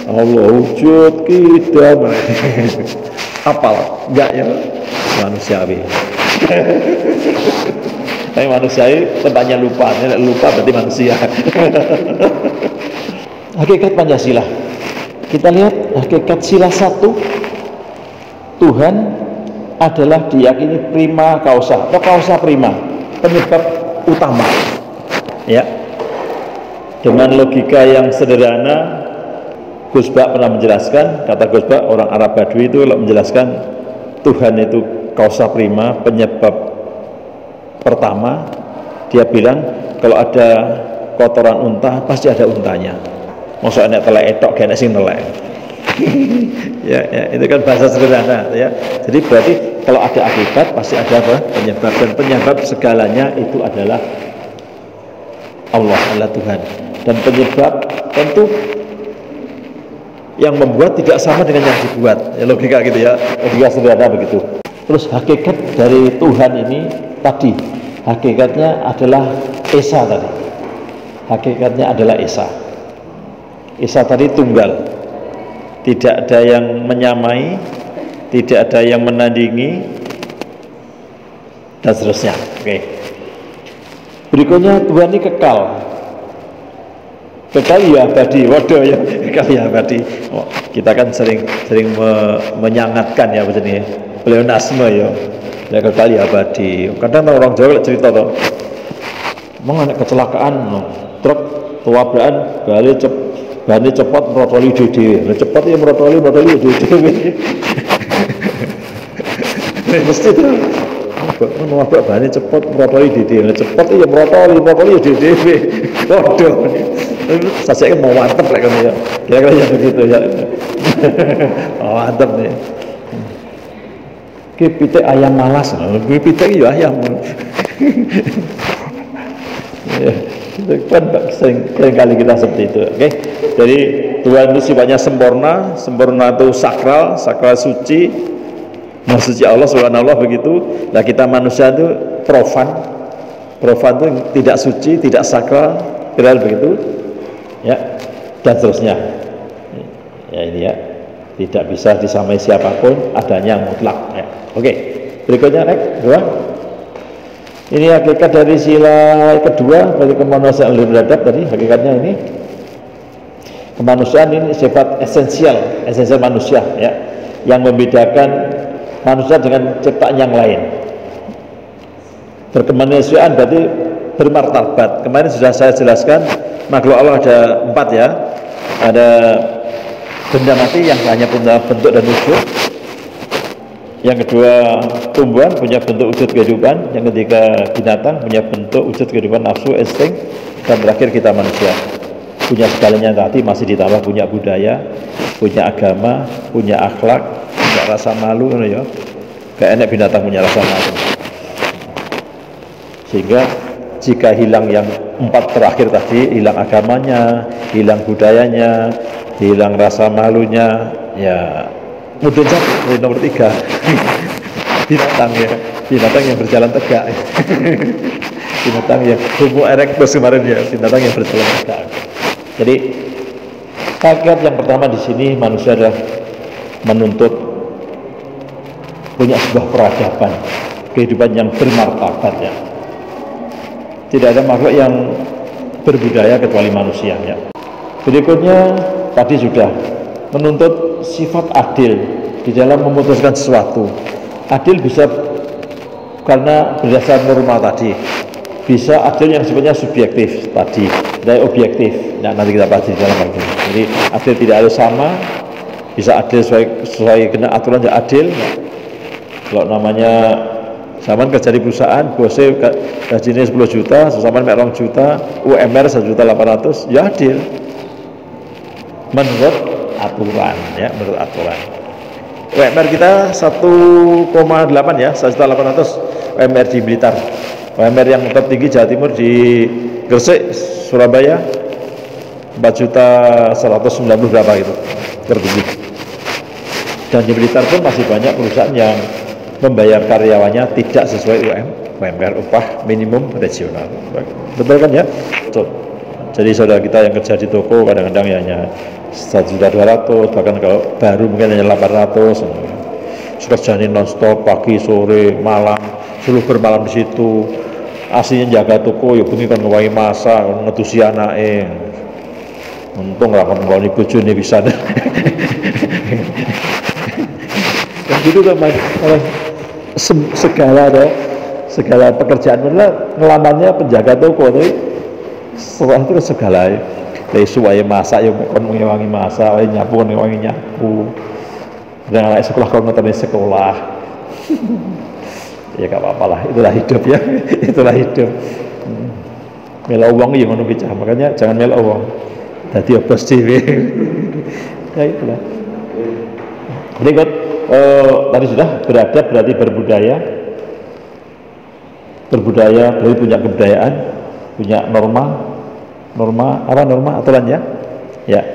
Allah wujud kita apal enggak ya manusiawi. Tapi manusiawi tempatnya lupa berarti manusia. Hakikat Pancasila kita lihat, hakikat sila 1 Tuhan adalah diyakini prima causa atau causa prima, penyebab utama ya. Dengan logika yang sederhana Gus Bak pernah menjelaskan, kata Gus Bak, orang Arab Badui itu kalau menjelaskan Tuhan itu causa prima, penyebab pertama, dia bilang kalau ada kotoran unta pasti ada untanya. Masa enek telek etok gak sing nelek. ya, itu kan bahasa sederhana ya. Jadi berarti kalau ada akibat pasti ada apa? Penyebab, dan penyebab segalanya itu adalah Allah, adalah Tuhan. Dan penyebab tentu yang membuat tidak sama dengan yang dibuat ya, logika gitu ya, logika sederhana begitu. Terus hakikat dari Tuhan ini tadi hakikatnya adalah Esa tadi, hakikatnya adalah Esa. Esa tadi tunggal, tidak ada yang menyamai, tidak ada yang menandingi dan seterusnya. Oke. Berikutnya Tuhan ini kekal ya abadi, waduh ya, kekal ya abadi. Oh, kita kan sering menyangatkan ya begini, pleonasme ya, kekal ya abadi. Kadang orang Jawa cerita toh, emang ada kecelakaan, truk tabrakan, balik cepat merotoli dhewe, cepat ya merotoli dhewe. Mesti tuh, nabrak balik cepat merotoli dhewe, cepat ya merotoli dhewe. Waduh. Saya mau mantep lah kan ya. Kira-kira yang begitu ya. Oh, mantep nih. Pitik ayam malas, pitik ya ayam. Ya, itu kan sering kali kita seperti itu. Oke. Jadi Tuhan itu sifatnya sempurna, sempurna itu sakral, sakral suci, maha suci Allah subhanallah begitu. Nah kita manusia itu profan itu tidak suci, tidak sakral, kira begitu, ya, dan seterusnya. Ya ini ya, tidak bisa disamai siapapun, adanya yang mutlak. Ya. Oke, berikutnya dua. Ini hakikat dari sila kedua dari kemanusiaan beradab tadi. Hakikatnya ini kemanusiaan ini sifat esensial manusia ya, yang membedakan manusia dengan ciptaan yang lain. Berkemanusiaan berarti bermartabat. Kemarin sudah saya jelaskan makhluk Allah ada 4 ya. Ada benda mati yang hanya punya bentuk dan wujud. Yang kedua tumbuhan punya bentuk wujud kehidupan. Yang ketiga binatang punya bentuk wujud kehidupan, nafsu, insting. Dan terakhir kita manusia punya segalanya, tadi masih ditambah punya budaya, punya agama, punya akhlak, punya rasa malu ya. Gak enak binatang punya rasa malu. Sehingga jika hilang yang 4 terakhir tadi, hilang agamanya, hilang budayanya, hilang rasa malunya, ya mudah jadi nomor 3 binatang ya, binatang yang berjalan tegak. Binatang yang homo erectus kemarin ya, binatang yang berjalan tegak. Jadi hakikat yang pertama di sini manusia adalah menuntut punya sebuah peradaban, kehidupan yang bermartabat ya. Tidak ada makhluk yang berbudaya kecuali manusia ya. Berikutnya tadi sudah menuntut sifat adil di dalam memutuskan sesuatu. Adil bisa karena berdasarkan norma tadi, bisa adil yang sifatnya subjektif tadi, dan objektif. Nah, nanti kita bahas di dalam hal ini. Jadi adil tidak harus sama, bisa adil sesuai kena aturan yang adil. Kalau namanya zaman kerja di perusahaan, bosnya gajinya 10 juta, sama 2 juta, UMR 1.800.000, ya adil menurut aturan ya, menurut aturan. UMR kita 1,8 ya, 1.800.000 UMR di Blitar. UMR yang tertinggi Jawa Timur di Gresik, Surabaya 4.190.000 berapa gitu tertinggi. Dan di Blitar pun masih banyak perusahaan yang membayar karyawannya tidak sesuai UMR, upah minimum regional. Betul kan ya? Betul. Jadi saudara kita yang kerja di toko kadang-kadang ya hanya 1.200.000, bahkan kalau baru mungkin hanya 800. Sudah jalan non-stop pagi, sore, malam, seluruh bermalam di situ. Aslinya jaga toko, ya bengi kan ngewangi masa, ngetusi anaknya. Untung lah kan ngewangi bojone bisa. Yang gitu kan segala pekerjaan adalah ngelamannya penjaga toko, tapi setelah itu segala dari suai masak, ya kon ngewangi masak, nyapu kon ngewangi nyapu. Dan anak sekolah kalau nonton sekolah. Ya gak apa-apa lah, itulah hidup ya. Itulah hidup. Mela uang ya ngono bicah, makanya jangan mela uang. Dadi bos dhewe. Ya itulah. Berikut tadi sudah beradab berarti berbudaya. Berbudaya berarti punya kebudayaan, punya norma aturan ya. Ya.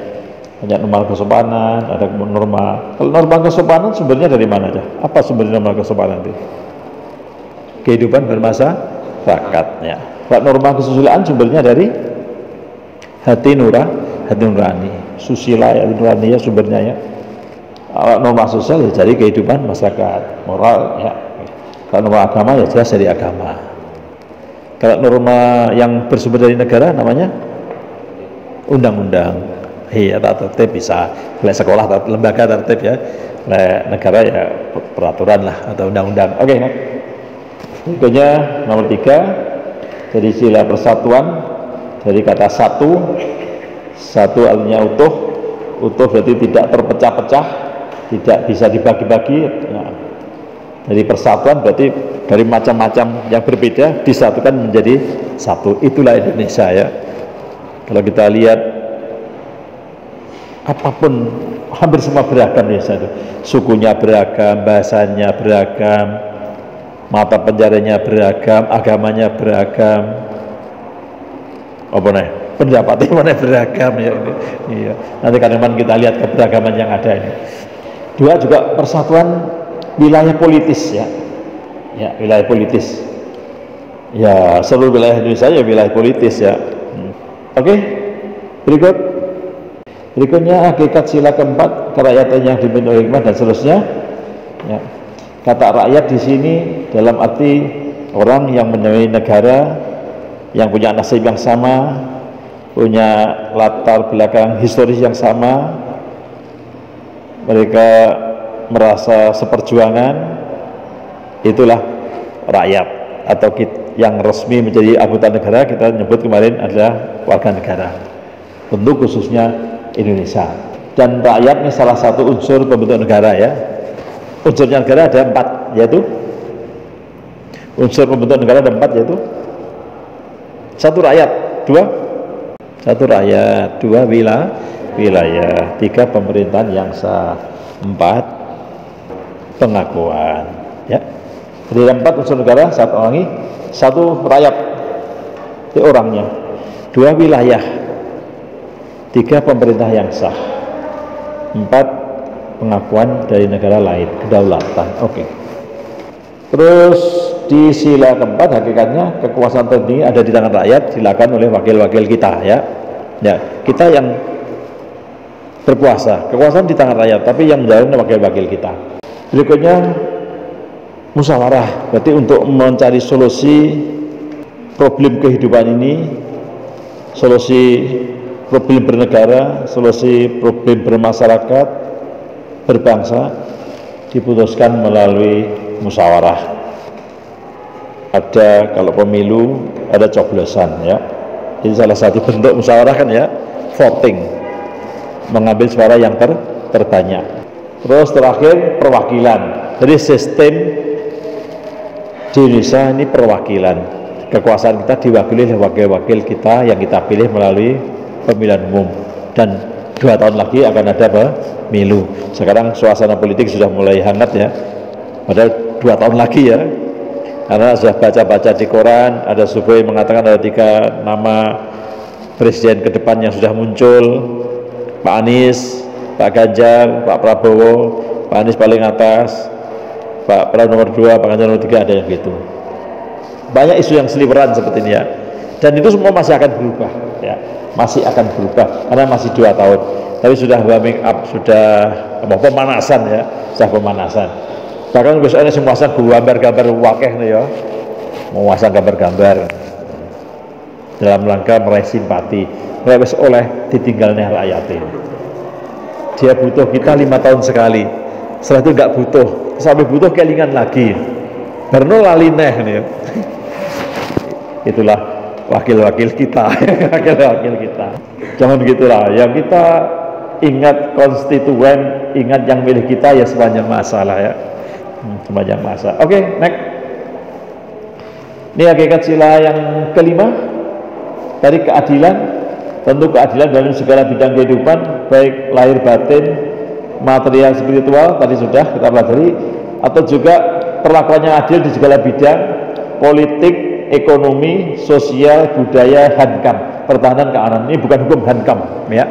Banyak norma kesopanan, ada norma. Kalau norma kesopanan sumbernya dari mana aja? Apa sumber norma kesopanan itu? Kehidupan bermasyarakatnya. Kalau norma kesusilaan sumbernya dari hati nurani, susila ya, nurani ya sumbernya ya. Kalau norma sosial ya dari kehidupan masyarakat, moral ya. Kalau norma agama ya jelas dari agama. Kalau norma yang bersumber dari negara namanya undang-undang. Iya, tertib bisa. Oleh sekolah lembaga tertib ya. Oleh negara ya peraturan lah atau undang-undang. Oke, nah. Berikutnya nomor 3 dari sila persatuan, dari kata satu artinya utuh berarti tidak terpecah-pecah, tidak bisa dibagi-bagi. Nah, dari persatuan berarti dari macam-macam yang berbeda disatukan menjadi satu. Itulah Indonesia ya. Kalau kita lihat apapun hampir semua beragam ya, sukunya beragam, bahasanya beragam, mata pencariannya beragam, agamanya beragam, apa nih? Pendapatnya mana beragam ya ini. Iya. Nanti kadang-kadang kita lihat keberagaman yang ada ini. Dua juga persatuan wilayah politis ya. Ya, wilayah politis. Ya, seluruh wilayah Indonesia ya wilayah politis ya. Oke. Berikutnya hakikat sila keempat, kerakyatan yang dipimpin oleh hikmah dan seterusnya. Ya. Kata rakyat di sini dalam arti orang yang menemui negara, yang punya nasib yang sama, punya latar belakang historis yang sama, mereka merasa seperjuangan, itulah rakyat. Atau yang resmi menjadi anggota negara kita nyebut kemarin adalah warga negara, untuk khususnya Indonesia. Dan rakyat ini salah satu unsur pembentuk negara ya. Unsurnya negara ada 4, yaitu unsur pembentuk negara ada 4, yaitu 1 rakyat, 2 wilayah, 3 pemerintahan yang sah, 4 pengakuan ya. Jadi ada 4 unsur negara, 1 orang, 1 rakyat itu orangnya, 2 wilayah, 3 pemerintah yang sah, 4 pengakuan dari negara lain, kedaulatan. Oke. Terus di sila keempat hakikatnya kekuasaan tertinggi ada di tangan rakyat, silakan oleh wakil-wakil kita ya. Ya, kita yang berkuasa, kekuasaan di tangan rakyat, tapi yang menjalankan wakil-wakil kita. Berikutnya musyawarah, berarti untuk mencari solusi problem kehidupan ini, solusi problem bernegara, solusi problem bermasyarakat, berbangsa, diputuskan melalui musyawarah. Ada kalau pemilu ada coblosan ya. Ini salah satu bentuk musyawarah kan ya, voting, mengambil suara yang terbanyak. Terus terakhir perwakilan. Jadi sistem di Indonesia ini perwakilan. Kekuasaan kita diwakili oleh wakil-wakil kita yang kita pilih melalui pemilihan umum, dan 2 tahun lagi akan ada pemilu. Sekarang suasana politik sudah mulai hangat ya, padahal 2 tahun lagi ya, karena sudah baca-baca di koran, ada survei mengatakan ada 3 nama presiden ke depan yang sudah muncul, Pak Anies, Pak Ganjar, Pak Prabowo. Pak Anies paling atas, Pak Prabowo nomor 2, Pak Ganjar nomor 3, ada yang gitu. Banyak isu yang seliweran seperti ini ya, dan itu semua masih akan berubah ya, masih akan berubah karena masih 2 tahun. Tapi sudah warming up, sudah pemanasan ya, sudah pemanasan. Bahkan besok ini semua pasang gambar-gambar wakeh nih ya, mau pasang gambar-gambar dalam rangka meraih simpati, wis oleh ditinggalnya rakyat ini. Dia butuh kita 5 tahun sekali, setelah itu nggak butuh, sampai butuh kelingan lagi, baru lali neh nih ya. Itulah wakil-wakil kita, wakil-wakil kita. Jangan begitulah, yang kita ingat konstituen, ingat yang milih kita ya sepanjang masa lah ya, sepanjang masa. Oke, next. Ini hakikat sila yang kelima, dari keadilan. Tentu keadilan dalam segala bidang kehidupan, baik lahir batin, material, spiritual, tadi sudah kita pelajari, atau juga perlakuannya adil di segala bidang, politik, ekonomi, sosial, budaya, hankam, pertahanan, keamanan. Ini bukan hukum hankam ya.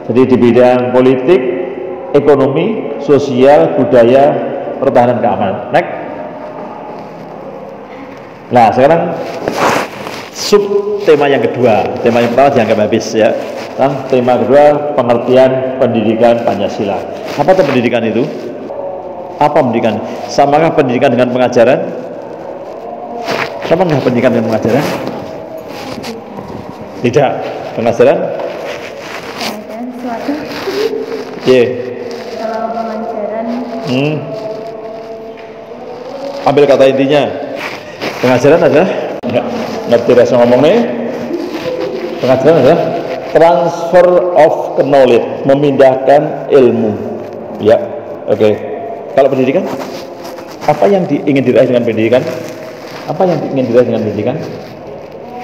Jadi di bidang politik, ekonomi, sosial, budaya, pertahanan, keamanan. Next. Nah sekarang sub tema yang kedua. Tema yang pertama dianggap habis ya. Nah, tema kedua pengertian pendidikan Pancasila. Apa itu pendidikan itu? Apa pendidikan? Samakah pendidikan dengan pengajaran? Sama nggak pendidikan dengan pengajaran? Tidak. Pengajaran? Pengajaran suatu. Yeah. Kalau pengajaran. Ambil kata intinya. Pengajaran adalah ngerti rasa ngomongnya. Pengajaran adalah transfer of knowledge, memindahkan ilmu. Ya, oke. Kalau pendidikan, apa yang ingin diraih dengan pendidikan? Apa yang ingin diraih dengan pendidikan?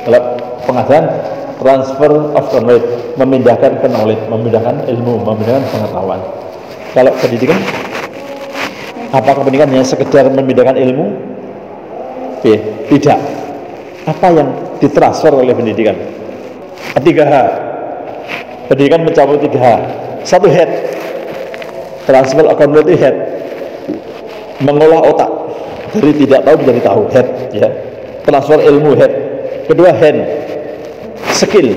Kalau pengajaran, transfer of knowledge, memindahkan knowledge, memindahkan ilmu, memindahkan pengetahuan. Kalau pendidikan, apakah pendidikan hanya sekedar memindahkan ilmu? Tidak. Apa yang ditransfer oleh pendidikan? 3H. Pendidikan mencakup 3H. 1 head, transfer of knowledge head, mengolah otak dari tidak tahu menjadi tahu, head ya. Transfer ilmu, head. Kedua, hand, skill,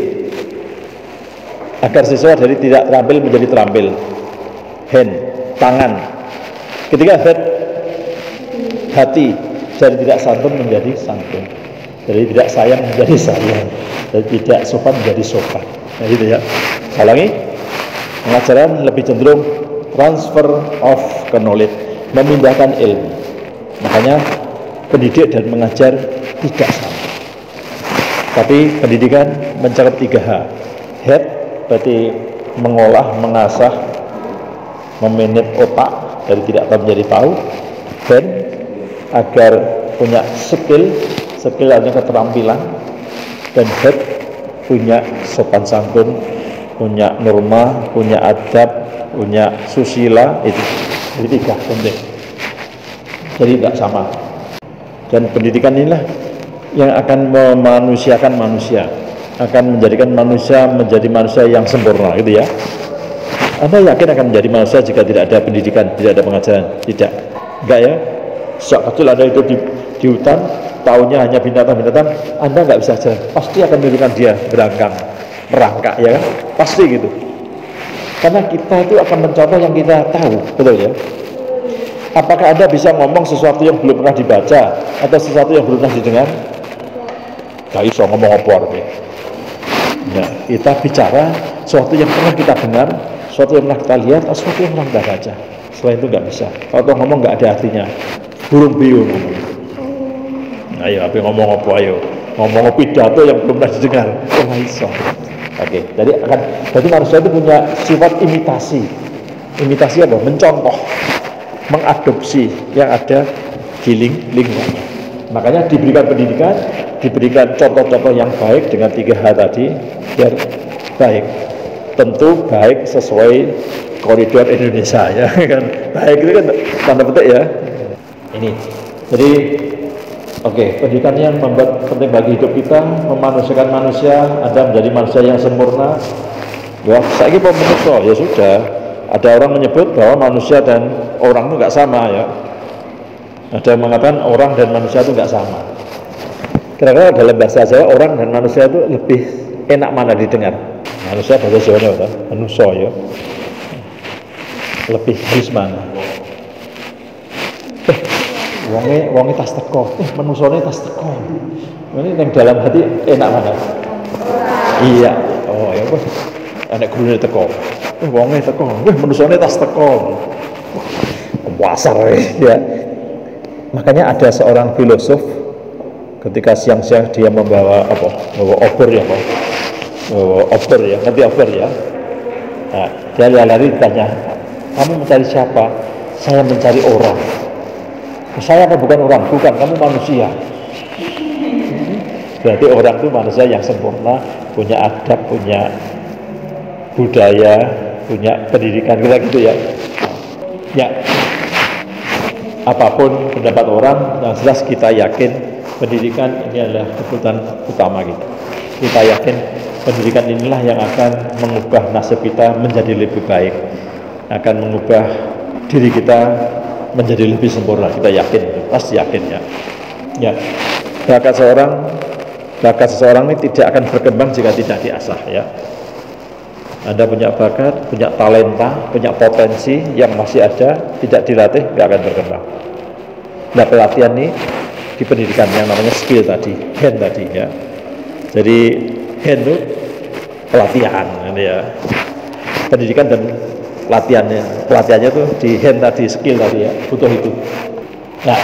agar siswa dari tidak terampil menjadi terampil, hand, tangan. Ketiga, head, hati, dari tidak santun menjadi santun, dari tidak sayang menjadi sayang, dari tidak sopan menjadi sopan. Nah gitu ya. Saya ulangi, pengajaran lebih cenderung transfer of knowledge, memindahkan ilmu. Makanya pendidik dan mengajar tidak sama. Tapi pendidikan mencakup 3H. Head berarti mengolah, mengasah, memanage otak dari tidak tahu menjadi tahu. Hand agar punya skill artinya keterampilan. Dan head punya sopan santun, punya norma, punya adab, punya susila. Itu jadi 3 penting. Jadi tidak sama. Dan pendidikan inilah yang akan memanusiakan manusia, akan menjadikan manusia menjadi manusia yang sempurna, gitu ya. Anda yakin akan menjadi manusia jika tidak ada pendidikan, tidak ada pengajaran? Tidak. Enggak ya. Sejak kecil Anda hidup di hutan, tahunya hanya binatang-binatang, Anda nggak bisa jalan. Pasti akan menunjukkan dia berangkang, merangkak, ya kan? Pasti gitu. Karena kita itu akan mencontoh yang kita tahu, betul ya. Apakah Anda bisa ngomong sesuatu yang belum pernah dibaca atau sesuatu yang belum pernah didengar? Gak bisa ngomong apa ya. Nah, kita bicara sesuatu yang pernah kita dengar, sesuatu yang pernah kita lihat, atau sesuatu yang pernah kita baca. Selain itu nggak bisa. Kalau ngomong nggak ada artinya. Burung biu ngomong. Ayo, apa ngomong apa ayo? Ngomong pidato yang belum pernah didengar. Oh, nggak bisa. Oke, jadi manusia itu punya sifat imitasi. Imitasi apa? Mencontoh, mengadopsi yang ada di lingkungannya. Makanya diberikan pendidikan, diberikan contoh-contoh yang baik dengan 3H tadi, biar baik. Tentu baik sesuai koridor Indonesia, ya kan. Baik itu kan tanda petik ya. Ini, jadi oke, pendidikan yang membuat penting bagi hidup kita, memanusiakan manusia, Anda menjadi manusia yang sempurna. Ya, saya ini manusia, ya sudah. Ada orang menyebut bahwa manusia dan orang itu nggak sama ya. Ada yang mengatakan orang dan manusia itu nggak sama. Kira-kira dalam bahasa Jawa orang dan manusia itu lebih enak mana didengar? Manusia bahasa Jawa apa? Manusia ya. Lebih halus mana? Wonge tas teko. Manusane tas teko. Ini yang dalam hati enak mana? Iya. Oh ya bos. Anak gurune teko. Wonge teko. Manusane tas teko. Puasar ya. Makanya ada seorang filosof ketika siang-siang dia membawa apa? Membawa obor ya, Pak. Obor ya, ngerti obor ya. Nah, dia lari ditanya, "Kamu mencari siapa?" "Saya mencari orang." "Saya apa bukan orang?" "Bukan, kamu manusia." Berarti orang itu manusia yang sempurna, punya adab, punya budaya, punya pendidikan, kira gitu ya. Ya. Apapun pendapat orang, yang jelas kita yakin pendidikan ini adalah kebutuhan utama kita. Kita yakin pendidikan inilah yang akan mengubah nasib kita menjadi lebih baik, akan mengubah diri kita menjadi lebih sempurna. Kita yakin, pasti yakin ya. Ya, bakat seseorang ini tidak akan berkembang jika tidak diasah ya. Anda punya bakat, punya talenta, punya potensi yang masih ada, tidak dilatih, nggak akan berkembang. Nah, pelatihan ini di pendidikan yang namanya skill tadi, hand tadi ya. Jadi hand itu pelatihan ya. Pendidikan dan pelatihannya itu di hand tadi, skill tadi ya, butuh itu. Nah,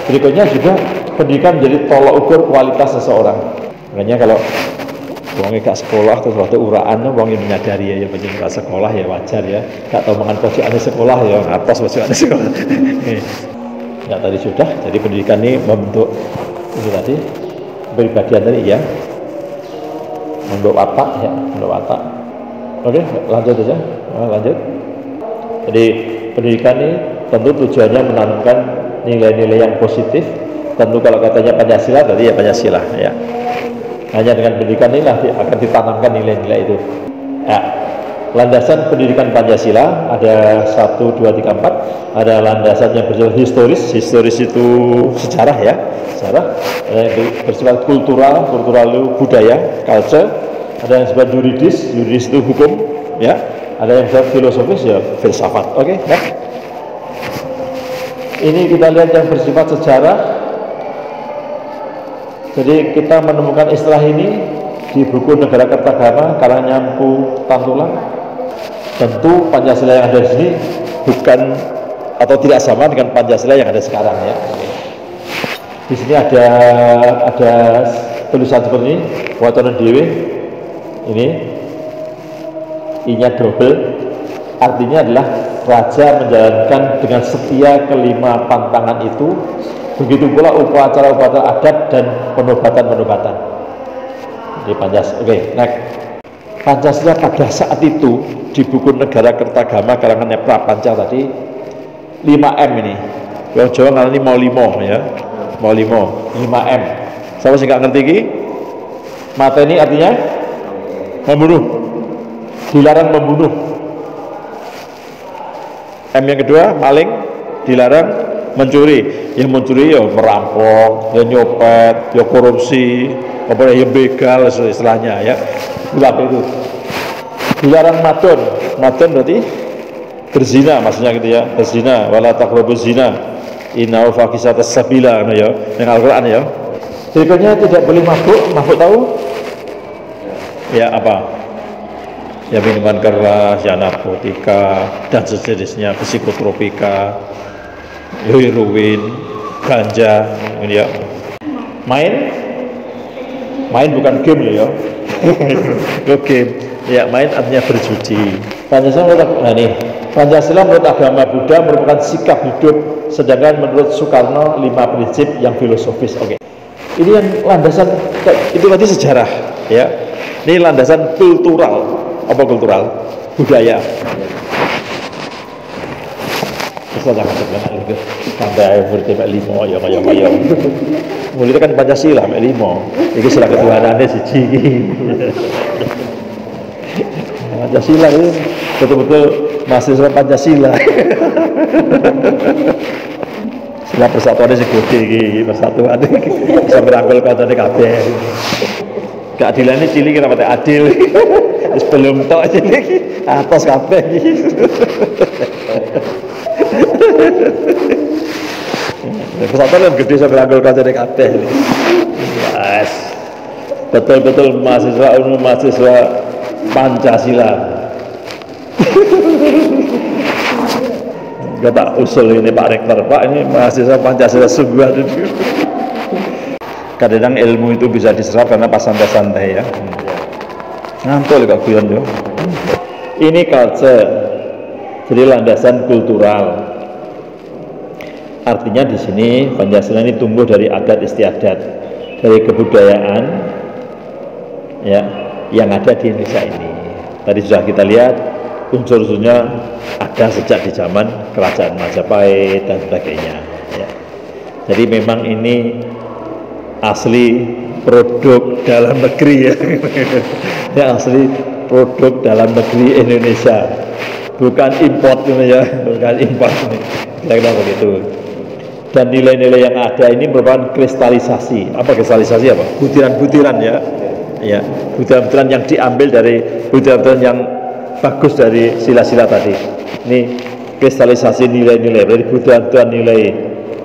berikutnya juga pendidikan menjadi tolak ukur kualitas seseorang. Makanya kalau wongnya gak sekolah terus waktu uraan wongnya menyadari ya penting gak sekolah ya wajar ya, gak tahu mangan pojokan sekolah ya ngatos pojokan sekolah. Ya tadi sudah, jadi pendidikan ini membentuk ini tadi pribadian tadi ya. Untuk watak ya, untuk watak. Oke, lanjut aja. Lanjut. Jadi pendidikan ini tentu tujuannya menanamkan nilai-nilai yang positif. Tentu kalau katanya Pancasila tadi ya Pancasila ya. Hanya dengan pendidikan inilah akan ditanamkan nilai-nilai itu. Ya. Landasan pendidikan Pancasila ada 1, 2, 3, 4. Ada landasan yang bersifat historis itu sejarah ya, sejarah. Ada yang bersifat kultural itu budaya, culture. Ada yang bersifat yuridis itu hukum ya. Ada yang bersifat filosofis ya, filsafat. Oke, next. Ini kita lihat yang bersifat sejarah. Jadi kita menemukan istilah ini di buku Negara Kertagama karangan Nyampu Tantulang. Tentu Pancasila yang ada di sini bukan atau tidak sama dengan Pancasila yang ada sekarang ya. Di sini ada tulisan seperti ini, wacana dewe. Ini I-nya double, artinya adalah raja menjalankan dengan setia kelima pantangan itu. Begitu pula upacara-upacara adat dan penobatan-penobatan. Di Pancasila. Oke, next. Pancasila pada saat itu di buku Negara Kertagama karangannya Prapanca tadi 5M ini. Yang Jawa ngarani mau 5 ya. Mau 5M. Siapa sih nggak ngerti ini? Mateni artinya membunuh. Dilarang membunuh. M yang kedua maling, dilarang mencuri. Yang mencuri ya merampok, ya nyopet, ya korupsi, apa ya begal istilahnya ya. Berapa itu? Dilarang madon. Madon berarti berzina maksudnya gitu ya. Berzina, wala taqrabuz zina. Innahu fahishatus sabila ya. Yang Al-Qur'an ya. Berikutnya tidak boleh mabuk. Mabuk tahu? Ya apa? Ya minuman keras, ya narkotika dan sejenisnya, psikotropika, heroin, ganja, ya. Main bukan game loh ya. Game. Ya, main artinya berjudi. Pancasila menurut agama Buddha merupakan sikap hidup, sedangkan menurut Soekarno 5 prinsip yang filosofis. Oke. Ini yang landasan itu tadi sejarah, ya. Ini landasan kultural. Apa kultural? Budaya. Sampai ya kayak mulai kan Pancasila mek 5. Iki sila ketuhanane siji. Pancasila itu betul-betul mahasiswa Pancasila. Sila persatuannya sing gede iki, persatuan iki bisa merangkul kancane kabeh. Keadilan ini cilik kira pate adil. Wis belum tok cilik atas kabeh iki. Persatuan yang gede sampai rangkul kancane kabeh. Yes. Betul-betul mahasiswa Pancasila. Gak tak usul ini Pak Rektor, Pak ini mahasiswa Pancasila sungguh. Kadang ilmu itu bisa diserap karena pas santai-santai ya. Ngantul kok guyon yo. Ini culture. Jadi landasan kultural. Artinya di sini Pancasila ini tumbuh dari adat istiadat, dari kebudayaan ya yang ada di Indonesia ini. Tadi sudah kita lihat unsur-unsurnya ada sejak di zaman kerajaan Majapahit dan sebagainya ya. Jadi memang ini asli produk dalam negeri ya. Ya asli produk dalam negeri Indonesia, bukan import ya, bukan import ini. Kira-kira begitu. Dan nilai-nilai yang ada ini merupakan kristalisasi. Apa kristalisasi apa? Butiran-butiran ya. Ya, butiran-butiran yang diambil dari butiran-butiran yang bagus dari sila-sila tadi. Ini kristalisasi nilai-nilai dari butiran-butiran nilai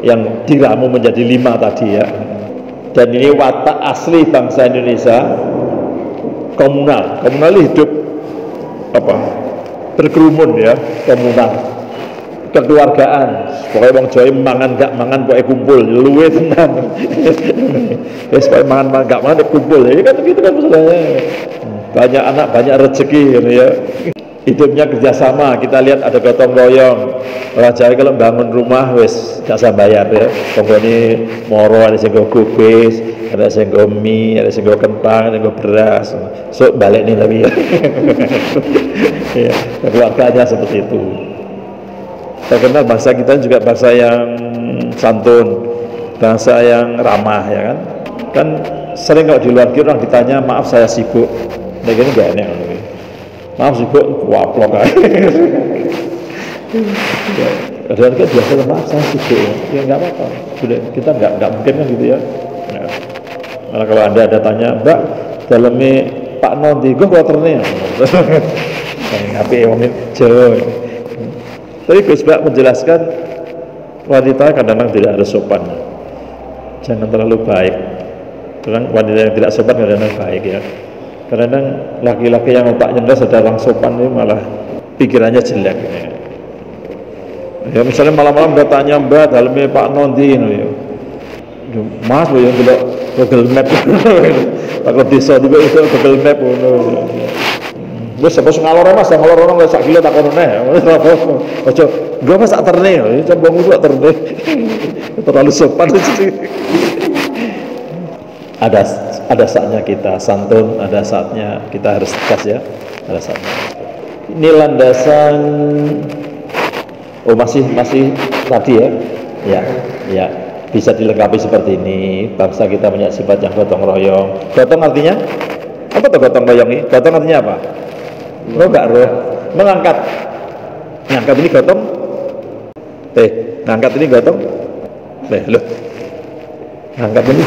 yang diramu menjadi 5 tadi ya. Dan ini watak asli bangsa Indonesia komunal. Komunal hidup apa? Berkerumun ya, komunal. Kekeluargaan, pokoknya wong Jawa mangan gak mangan pokoknya kumpul, luwe tenang. Wes pokoknya mangan gak mangan kumpul, ya kan gitu kan masalahnya. Banyak anak banyak rezeki ya. Hidupnya kerjasama, kita lihat ada gotong royong. Orang Jawa kalau bangun rumah wes gak usah bayar ya. Pokoknya moro ada sing kubis, ada sing nggo mie, ada sing nggo kentang, ada sing nggo beras. So balik nih tapi ya. Ya, keluarganya seperti itu. Terkenal bangsa kita juga bangsa yang santun, bangsa yang ramah, ya kan? Kan sering kalau di luar negeri orang ditanya, maaf saya sibuk, nah gini nggak enak, maaf sibuk, waplok kan? Dan kan biasa, maaf saya sibuk, ya nggak apa-apa, kita nggak mungkin kan gitu ya. Nah, malah kalau anda ada tanya, Mbak, dalamnya Pak Nondi, gue waternya, ngapain ngomongin Jawa. Tapi Gus Bak menjelaskan wanita kadang-kadang tidak harus sopan, jangan terlalu baik. Kadang wanita yang tidak sopan kadang-kadang baik ya. Kadang-kadang laki-laki yang otaknya rendah sedang sopan itu malah pikirannya jelek. Ya misalnya malam-malam udah tanya, Mbak dalamnya Pak Nondi ya. Mas lo yang belok Google Map, kalau desa juga itu Google Map. Gue sebut ngalor mas, ngalor orang nggak sak kilo tak kono nih. Ojo, gue mas tak terne, coba gue tak terne. Terlalu sopan sih. Ada saatnya kita santun, ada saatnya kita harus tegas ya. Ada saatnya. Ini landasan. Oh masih tadi ya. Ya. Bisa dilengkapi seperti ini. Bangsa kita punya sifat yang gotong royong. Gotong artinya apa tuh gotong royong ini? Gotong artinya apa? Roh enggak roh, mengangkat ini gotong ngangkat ini gotong loh, ngangkat ini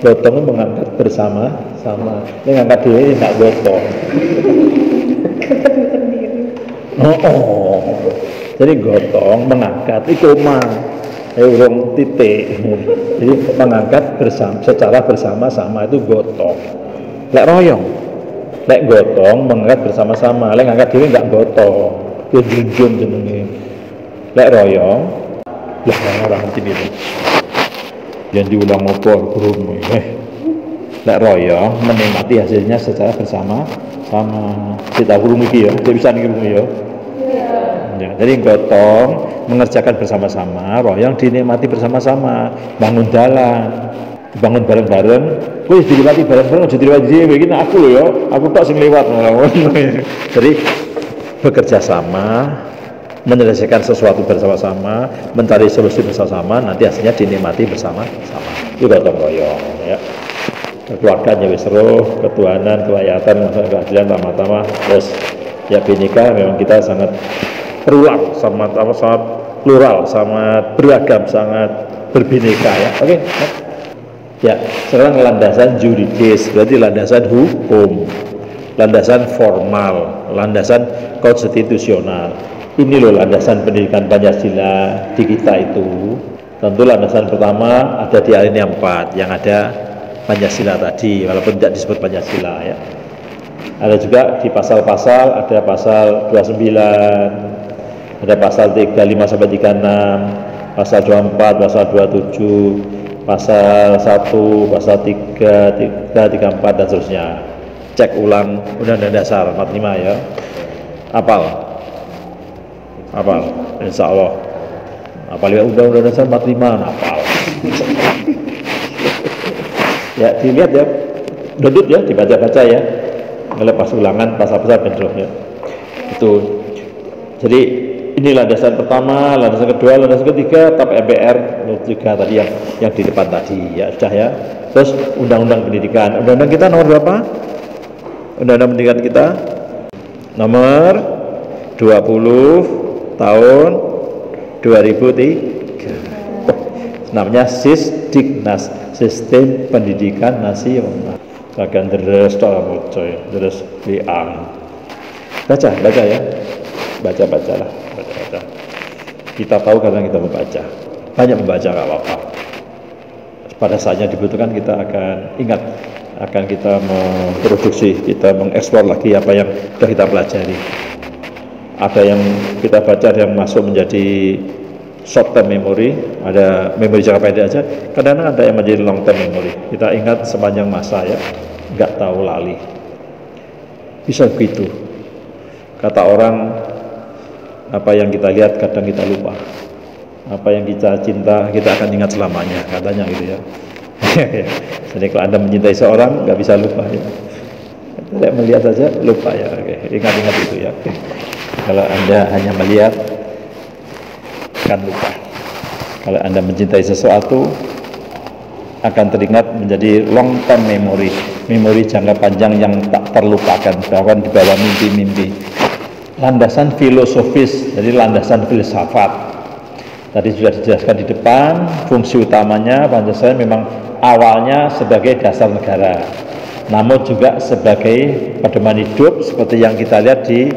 gotong mengangkat bersama-sama. Ini ngangkat diri enggak gotong. Jadi gotong mengangkat itu urung titik. Jadi mengangkat secara bersama-sama itu gotong. Lek royong, lek gotong mengangkat bersama-sama, lek ngangkat diri enggak gotong, itu junjung jenenge. Lek royong, lah orang sini itu, yang diulang motor burung. Lek royong menikmati hasilnya secara bersama-sama. Kita burung iki ya, dia bisa ngirum ya. Ya, jadi gotong mengerjakan bersama-sama, royong dinikmati bersama-sama, bangun jalan. Bangun bareng-bareng, wis dinikmati bareng-bareng, aja diliwati dhewe iki aku lho ya, aku tok sing liwat. Jadi bekerja sama, menyelesaikan sesuatu bersama-sama, mencari solusi bersama-sama, nanti hasilnya dinikmati bersama-sama. Itu gotong royong ya. Keluarganya wis seru, ketuhanan, kelayatan, masalah keadilan, tama-tama, terus ya Bhinneka memang kita sangat berulang, sangat plural, sangat beragam, sangat berbhinneka ya. Oke. Ya, sekarang landasan yuridis, berarti landasan hukum, landasan formal, landasan konstitusional. Ini loh landasan pendidikan Pancasila di kita itu. Tentu landasan pertama ada di alinea 4 yang ada Pancasila tadi, walaupun tidak disebut Pancasila ya. Ada juga di pasal-pasal, ada pasal 29, ada pasal 35 sampai 36, pasal 24, pasal 27. Pasal 1, pasal 3, 34 dan seterusnya. Cek ulang Undang-Undang Dasar 45 ya. Hafal, insya Allah. Hafal ya Undang-Undang Dasar 45, hafal. Ya dilihat ya, duduk ya, dibaca-baca ya. Ngelepas ulangan pasal-pasal bentrok ya. Itu. Jadi ini landasan pertama, landasan kedua, landasan ketiga, TAP MPR, juga tadi yang di depan tadi ya sudah ya. Terus undang-undang pendidikan, undang-undang kita nomor berapa? Undang-undang pendidikan kita nomor 20 tahun 2003. Namanya Sisdiknas, Sistem Pendidikan Nasional. Bagian deres deres liang. Baca ya, bacalah. Kita tahu karena kita membaca, banyak membaca nggak apa-apa. Pada saatnya dibutuhkan kita akan ingat, akan kita memproduksi, kita mengeksplor lagi apa yang sudah kita pelajari. Ada yang kita baca yang masuk menjadi short term memory, ada memori jangka pendek aja. Kadang-kadang ada yang menjadi long term memory. Kita ingat sepanjang masa ya, nggak tahu lali. Bisa begitu. Kata orang, apa yang kita lihat kadang kita lupa. Apa yang kita cinta kita akan ingat selamanya, katanya gitu ya. Jadi kalau Anda mencintai seorang nggak bisa lupa ya. Tidak melihat saja lupa ya. Oke, ingat-ingat itu ya. Oke. Kalau Anda hanya melihat akan lupa. Kalau Anda mencintai sesuatu akan teringat menjadi long term memory, memori jangka panjang yang tak terlupakan, bahkan di bawah mimpi-mimpi. Landasan filosofis, jadi landasan filsafat. Tadi sudah dijelaskan di depan, fungsi utamanya Pancasila memang awalnya sebagai dasar negara, namun juga sebagai pedoman hidup seperti yang kita lihat di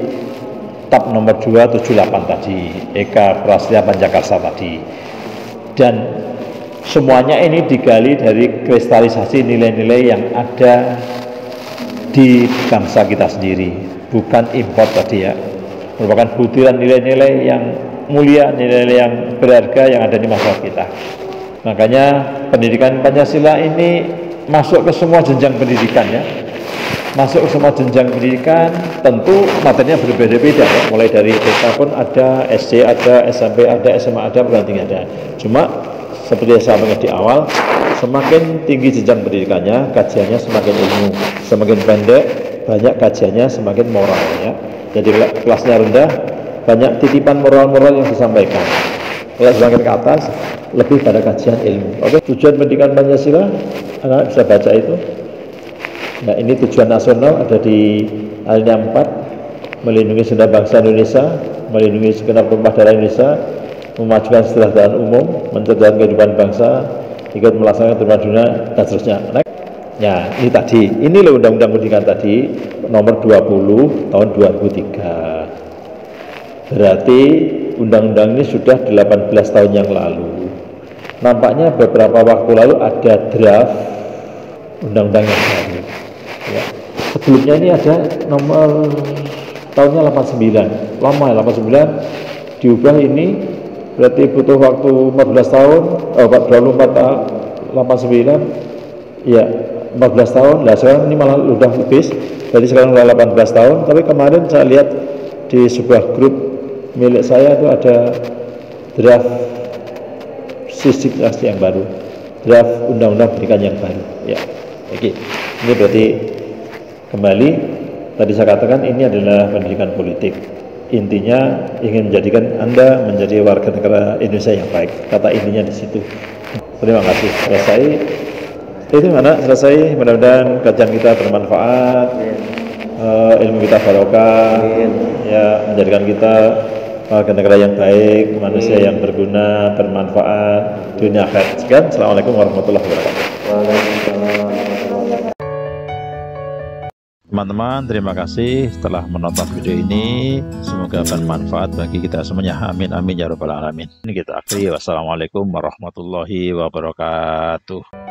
tab nomor 278 tadi, Eka Prastia Pancakarsa tadi. Dan semuanya ini digali dari kristalisasi nilai-nilai yang ada di bangsa kita sendiri, bukan import tadi ya. Merupakan butiran nilai-nilai yang mulia, nilai-nilai yang berharga yang ada di masyarakat kita. Makanya pendidikan Pancasila ini masuk ke semua jenjang pendidikan ya. Masuk ke semua jenjang pendidikan, tentu materinya berbeda-beda ya. Mulai dari TK pun ada, SD ada, SMP ada, SMA ada, perguruan tinggi ada. Cuma seperti yang saya sampaikan di awal, semakin tinggi jenjang pendidikannya, kajiannya semakin ilmu. Semakin pendek, banyak kajiannya semakin moral ya. Jadi kelasnya rendah, banyak titipan moral-moral yang disampaikan. Kalau semakin ke atas, lebih pada kajian ilmu. Oke, tujuan pendidikan Pancasila, anak bisa baca itu. Nah, ini tujuan nasional ada di alinea 4, melindungi segenap bangsa Indonesia, melindungi segenap tumpah darah Indonesia, memajukan kesejahteraan umum, mencerdaskan kehidupan bangsa, ikut melaksanakan tujuan dunia, dan seterusnya. Ya, ini tadi, ini loh undang-undang pendidikan tadi nomor 20 tahun 2003. Berarti undang-undang ini sudah 18 tahun yang lalu. Nampaknya beberapa waktu lalu ada draft undang-undang yang baru. Ya. Sebelumnya ini ada nomor tahunnya 89, lama ya 89, diubah ini berarti butuh waktu 14 tahun, 24 tahun, 89, ya 14 tahun. Nah sekarang ini malah udah lebih, jadi sekarang udah 18 tahun. Tapi kemarin saya lihat di sebuah grup milik saya itu ada draft sistem yang baru, draft undang-undang pendidikan yang baru. Ya, oke. Ini berarti kembali tadi saya katakan ini adalah pendidikan politik. Intinya ingin menjadikan Anda menjadi warga negara Indonesia yang baik. Kata intinya di situ. Terima kasih. Selesai. Itu mana? Selesai. Mudah-mudahan kajian kita bermanfaat. Ilmu kita barokah. Ya, menjadikan kita warga negara yang baik, manusia yang berguna, bermanfaat, dunia akhirat. Sekian. Assalamualaikum warahmatullahi wabarakatuh. Teman-teman, terima kasih telah menonton video ini. Semoga bermanfaat bagi kita semuanya. Amin amin ya rabbal alamin. Ini kita akhiri. Wassalamualaikum warahmatullahi wabarakatuh.